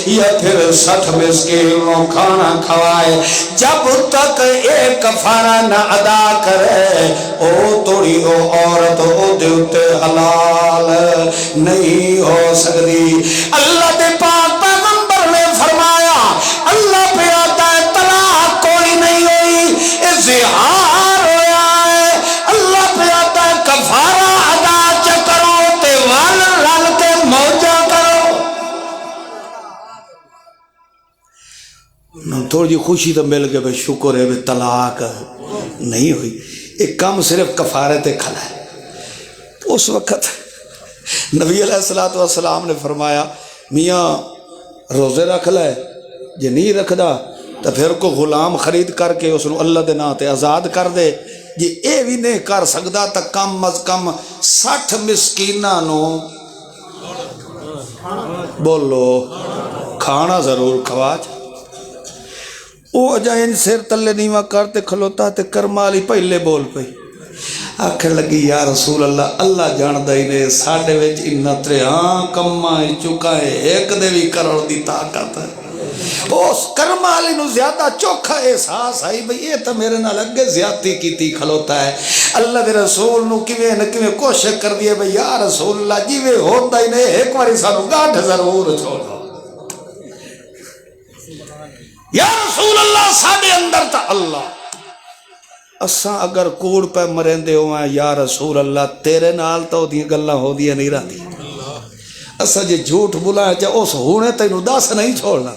یا پھر 60 مسکینوں کھانا کھوائے جب تک ایک کفارہ نہ ادا کرے او توڑی او عورت او دیوتے حلال نہیں ہو سکتی اللہ دے پاک پیغمبر نے فرمایا اللہ پہ آتا ہے طلاق کوئی نہیں ہوئی اظہار ہویا ہے اللہ پہ آتا ہے کفارہ ادا کرو تے وال رل کے موجہ کرو تھوڑی جی خوشی تو مل گئے شکر ہے طلاق نہیں ہوئی ایک کام صرف کفارت کھلا ہے اس وقت نبی علیہ السلام نے فرمایا میاں روزے رکھ لے جے نہیں رکھ دا تو پھر کو غلام خرید کر کے اس نو اللہ دے نام تے آزاد کر دے جی اے بھی نہیں کر سکدا تو کم از کم 60 مسکیناں نو بولو کھانا ضرور کھواج او اجائن سر تلے نیواں کرتے کھلوتا تے کرمالی پہلے بول پئی آکھر لگی یا رسول اللہ جاندہ ہی نے ساڑھے ویچ انہ تریہاں کمائی چکائے ایک دے بھی کرڑ دی طاقت ہے اس کرمالی نو زیادہ چوکھا احساس آئی بھئی یہ تو میرے نہ لگے زیادتی کیتی کھلوتا ہے اللہ دے رسول نو کیویں نہ کیویں کوشش کر دیئے بھئی یا رسول اللہ جیوے ہوتا ہی نہیں ایک باری سانو گاٹھ ضرور چھوڑ دو یا رسول اللہ ساڑھے اندر تا اللہ اساں اگر کوڑ پہ مرین دے ہوئے یا رسول اللہ تیرے نال تو دیئے گلہ ہو دیئے نہیں رہا دی اساں جے جھوٹ بلائے چاہے اس ہونے تینو داس نہیں چھوڑنا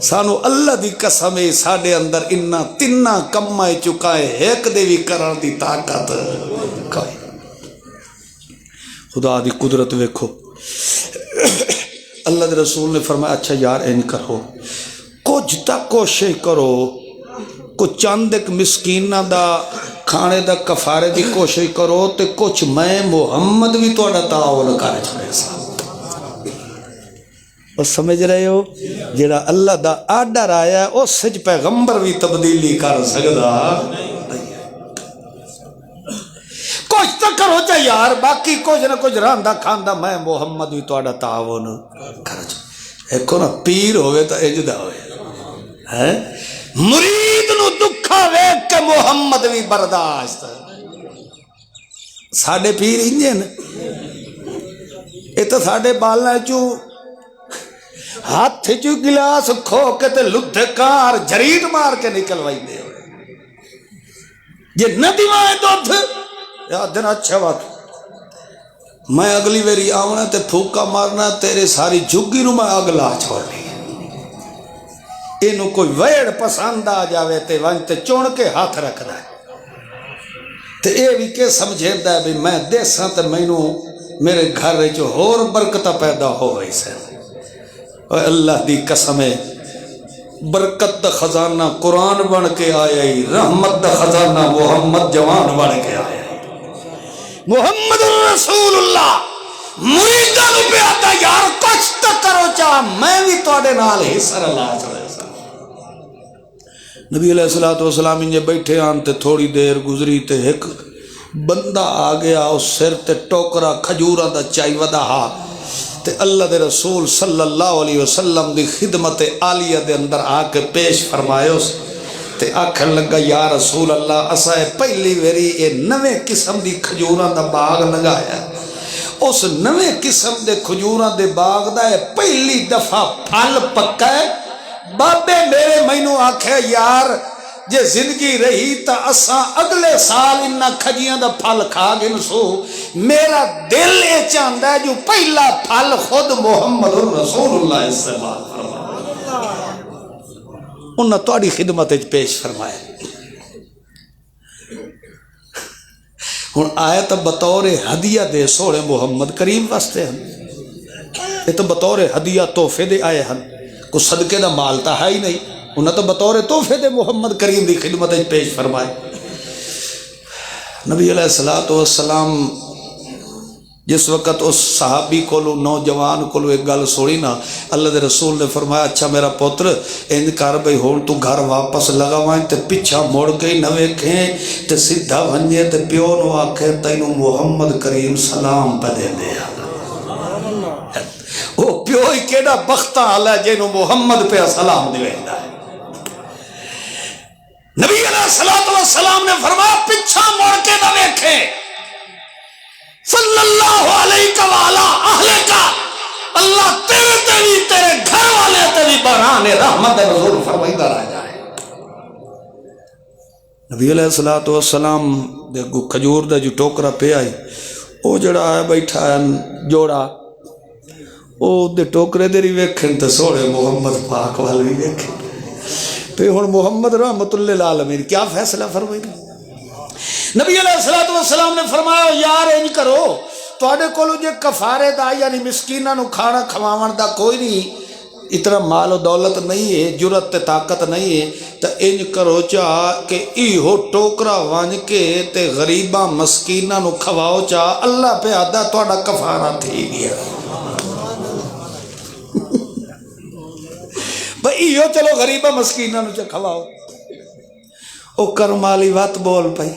سانو اللہ دی قسمے ساڑھے اندر انہ تنہ کمائے چکائے ایک دے بھی کرن دی طاقت کھائے خدا دی قدرت ویکھو اللہ دے رسول نے فرمایا اچھا یار این کرو کچھ تک کوشش کرو کچھ چند ایک مسکینہ دا کھانے دا کفارے دی کوشش کرو تے کچھ میں محمد بھی تو اڈا تعاون کر چھڑے سا بس سمجھ رہے ہو جیڑا اللہ دا آڈر آیا ہے اس سج پیغمبر بھی تبدیلی کر سکدا کچھ تو کرو چا یار باقی کچھ نہ کچھ راندہ کھاندہ میں محمد بھی تو اڈا تعاون کر چھڑے ایک کو نا پیر ہوئے تا اجدہ ہوئے مرید نو دکھا ویک کے محمد بھی برداشت ساڑھے پیر انجن یہ تو ساڑھے بالنا چو ہاتھ چو گلاس کھو کے تے لدھے کار جرید مار کے نکلوائی دے یہ نہ دیوائے دودھ یا دن اچھا وقت میں اگلی ویری آونا تے پھوکا مارنا تیرے ساری جھگی نو میں اگلا چھوڑنی اینو کوئی ویڑ پسند آ جاوے تے وانتے چون کے ہاتھ رکھ دا ہے تے اے بھی کہ سمجھے دا ہے بھی میں دیساں تے مینو میرے گھر رہے جو اور برکتہ پیدا ہو گئی سے اور اللہ دی قسمیں برکت دا خزانہ قرآن بن کے آئی رحمت دا خزانہ محمد جوان بن کے آئی محمد رسول اللہ مریدہ نو پہ آتا یار کچھ تک کرو چاہ میں بھی توڑے نال ہی سر اللہ چڑھے نبی علیہ السلام انجھے بیٹھے آنتے تھوڑی دیر گزری تے ایک بندہ آ گیا اس سر تے ٹوکرا کھجورہ دا چائی ودا ہا تے اللہ دے رسول صلی اللہ علیہ وسلم دی خدمت عالیہ دے اندر آ کے پیش فرمائے اس تے آکھن لگا یا رسول اللہ اسائے پہلی ویری اے نوے قسم دی کھجورہ دا باغ لگایا اس نوے قسم دے کھجورہ دے باغ دا پہلی دفعہ پھل پکا ہے بابے میرے مینو آکھے یار جے زندگی رہی تا اساں اگلے سال انہ کھجیاں دا پھل کھا گن سو میرا دل اے چاندہ ہے جو پہلا پھل خود محمد رسول اللہ استعمال فرمائے انہاں توڑی خدمت پیش فرمائے ہن آئے تو بطور ہدیہ دے سوڑے محمد کریم واسطے ہن یہ تو بطور ہدیہ تحفے دے آئے ہن کو صدقے دا مال تا ہے ہی نہیں انہاں تو بطور تحفے دے محمد کریم دی خدمت پیش فرمائے نبی علیہ السلام جس وقت اس صحابی کولو نوجوان کولو ایک گل سوڑی نا اللہ دے رسول نے فرمایا اچھا میرا پوتر اند کر بھئی ہون تو گھر واپس لگا وائیں تے پچھا موڑ گئی نوے کھیں تے سدھا ونجے تے پیو نو آکھے تینو محمد کریم سلام پہ دے دیا وہ پیو ہی کیڑا بختہ آلہ جینو محمد پہ سلام دے ہے نبی علیہ السلام نے فرمایا پچھا موڑ کے نوے کھیں صلی اللہ علیہ وآلہ اہلِ کا اللہ تیرے تیری تیرے گھر والے تیری بہران رحمت نزول فرمائیدہ رہ جائے نبی علیہ السلام دیکھو کھجور دا جو ٹوکرا پہ آئی او جڑا آیا بیٹھا ہے جوڑا او دے ٹوکرے دیری ویکھن تے سوڑے محمد پاک والی ویکھن پہ ہون محمد رحمت اللہ العالمین کیا فیصلہ فرمائیدہ نبی علیہ السلام نے فرمایا یار انج کرو توڑے کولو جے کفارے دا یعنی مسکینہ نو کھانا کھواون دا کوئی نہیں اتنا مال و دولت نہیں ہے، جرت تے طاقت نہیں ہے، تو انج کرو چاہ کہ ایہو ٹوکرا وانج کے تے غریباں مسکیناں نو کھواؤ چاہ، اللہ پہ آدھا توڑا کفارہ تھی گیا بھئی ایہو چلو غریباں مسکیناں نو چاہ کھواؤ. او کرمالی بات بول پئی.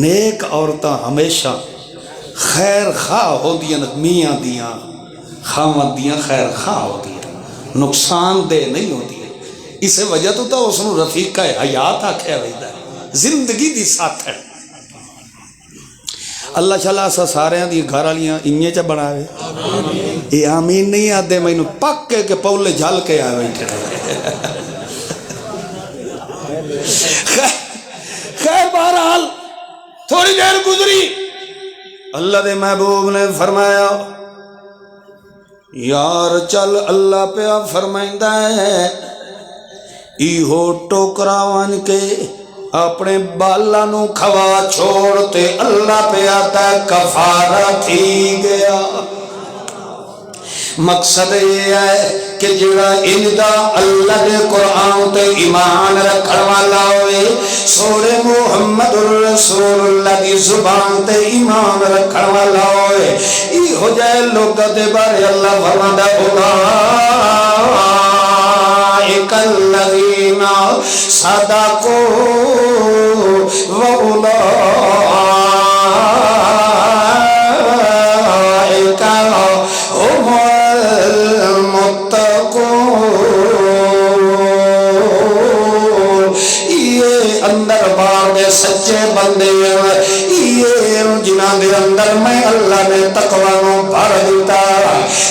نیک عورتاں ہمیشہ خیر خواہ ہوندیاں، میاں دیاں خاوند دیاں خیر خواہ ہوندیاں، نقصان دہ نہیں ہوندیاں. اس وجہ تو اس نو رفیقہ حیات آکھیا ویدا ہے، زندگی دی ساتھ ہے. اللہ شاءاللہ سا سارے دی گھر والیاں انجے چ بناوے. یہ آمین نہیں آدھے مینوں پکے کہ پولے جھل کے آئے بیٹھے. خیر بہرحال تھوڑی دیر گزری، اللہ دے محبوب نے فرمایا یار چل، اللہ پہ فرمائندہ ہے ایہو ٹوکرا وان کے اپنے بالا نو کھوا چھوڑتے، اللہ پہ آتا کفارہ تھی گیا. مقصد یہ ہے کہ جڑا اندا اللہ دے قرآن تے ایمان رکھن والا ہوئے، سوڑے محمد الرسول اللہ دی زبان تے ایمان رکھن والا ہوئے، ای ہو جائے لوگ دے بارے اللہ فرماتا اولئک الذین صدقوا واولئک هم اندر بار دے سچے بندے یہ جنہاں دے اندر میں اللہ نے تقوی نو بھر دیتا،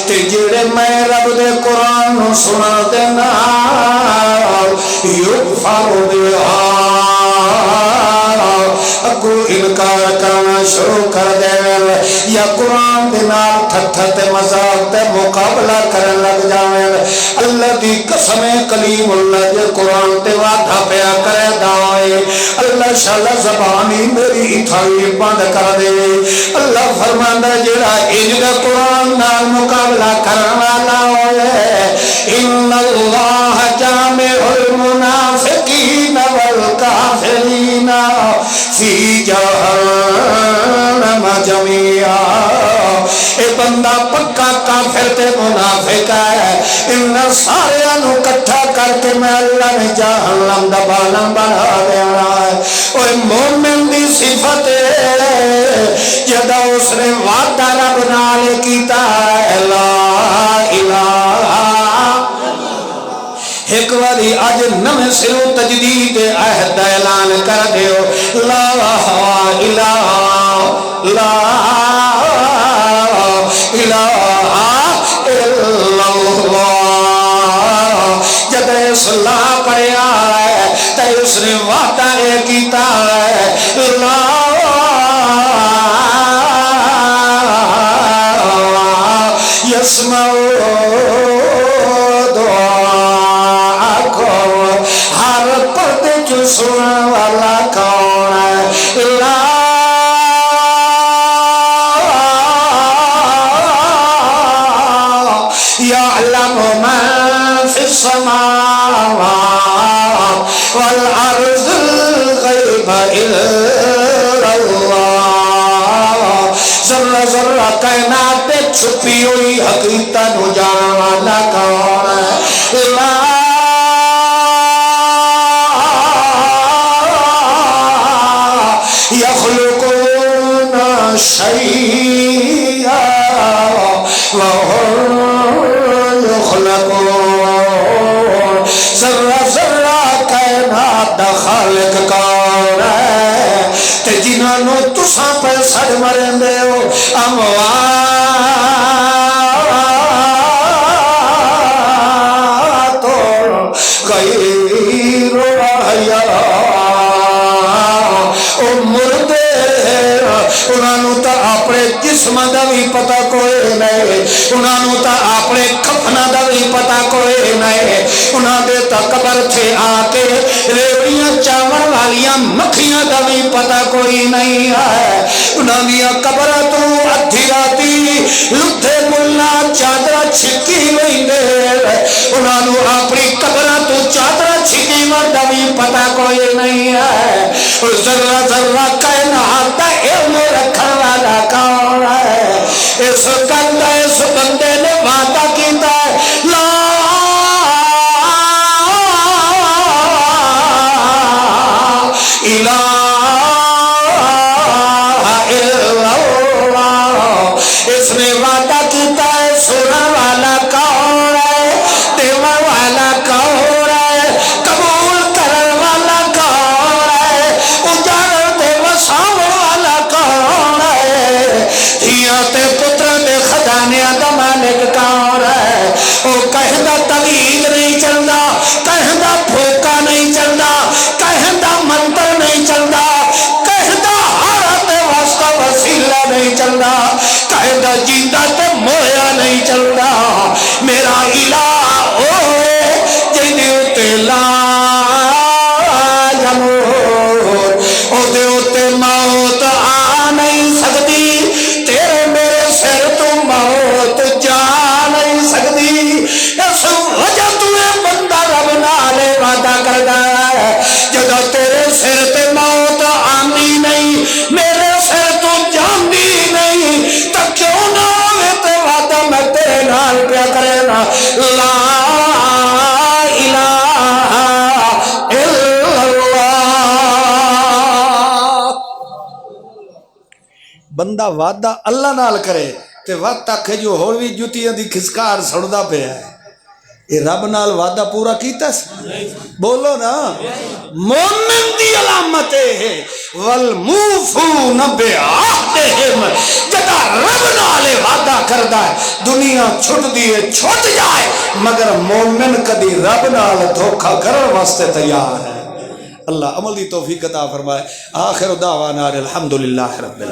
تے جڑے میں رب دے قرآن نو سنا دینا یغفر بہا اگو انکار کرنا شروع کر دے یا قرآن دے نال ٹھٹھا تے مذاق تے مقابلہ کرن لگ جاویں. اللہ دی قسم کلیم اللہ دے قرآن تے وعدہ پیا کرے دائے اللہ شاءاللہ زبانی میری اتھائی بند کر دے. اللہ فرماندہ جڑا ان دے قرآن نال مقابلہ کرن والا ہوئے ان اللہ جامع المنافقین والکافرین فی جہنم جميعا. اے بندہ پکا کافر تے منافق ہے، ان سارے نو کٹھا کر کے میں اللہ نے جہنم دا بالم بنا دینا ہے. اور مومن دی صفت ہے جدا اس نے وعدہ رب نال کیتا ہے لا الہ. ایک واری اج نویں سروں تجدید عہد اعلان کر دیو لا الہ لا الہ الا اللہ. جب اصلاح پڑیا ہے تو اس نے وعدہ کیتا ہے لا یسمع دعاءکم. ہر پردے جو سننے والا کون ہے؟ لا يعلم ما في السماوات والأرض الغيب إلا الله. ذرہ ذرہ کائنات پہ چھپی ہوئی حقیقت نو جاننے والا کون ہے؟ لا يخلقون شيئا وهم يخلقون. ذرہ ذرہ کائنات دا خالق کون ہے تے جنہاں نو تساں پہ سڑ مرندے ہو اموات غیر احیاء. او مردے انہوں تا اپنے جسم دا بھی پتہ کوئی نہیں، انہوں تا اپنے کفنا دا بھی پتہ کوئی نہیں، انہوں دے تا قبر تھے آکے ریوڑیاں چاول والیاں مکھیاں دا بھی پتہ کوئی نہیں ہے. انہوں دیا قبر تو ادھی راتی لدھے ملا چادر چھکی ویندے انہوں اپنی قبرہ تو چادر چھکی ویندہ بھی پتہ کوئی نہیں ہے ذرہ ذرہ کائنات دا علم رکھن والا کون ہے اس بندے نے وعدہ کیتا ہے لا الہ الا اللہ اس نے وعدہ کیتا ہے سنن والا کون ہے دیون والا کون ہے قبول کرن والا کون ہے اجاڑ دے وساون والا کون ہے دھیاں تے پتر دے خزانیاں دا مالک کون ہے او کہندا طویل نہیں چلدا کہندا پھوکا نہیں چلدا کہندا منتر نہیں چلدا کہندا حالت واسطہ وسیلہ نہیں چلدا کہندا جیندہ تے مویا نہیں چلدا میرا الہ اوے جیندے اتے لا یمور او دے اتے موت آ نہیں سکتی تیرے میرے سر تو موت جا نہیں سکتی اس وجہ تُوے بندہ رب نالے وعدہ کردا ہے جدو تیرے سر تے موت آندی نہیں میرے سر تو جاندی نہیں تو کیوں نہ ہوئے تے وعدہ میں تیرے نال پیا کرے نا لا الہ الا اللہ بندہ وعدہ اللہ نال کرے تے وقت تک جو ہور بھی جتیاں دی کھسکار سڑدا پیا ہے یہ رب نال وعدہ پورا کیتا سی بولو نا مومن دی علامت ہے والموفون بعہدہم جدا رب نال وعدہ کردا ہے دنیا چھٹ دیے چھٹ جائے مگر مومن کدی رب نال دھوکا کرن واسطے تیار ہے اللہ عمل دی توفیق عطا فرمائے آخر دعوانا الحمدللہ رب العالمین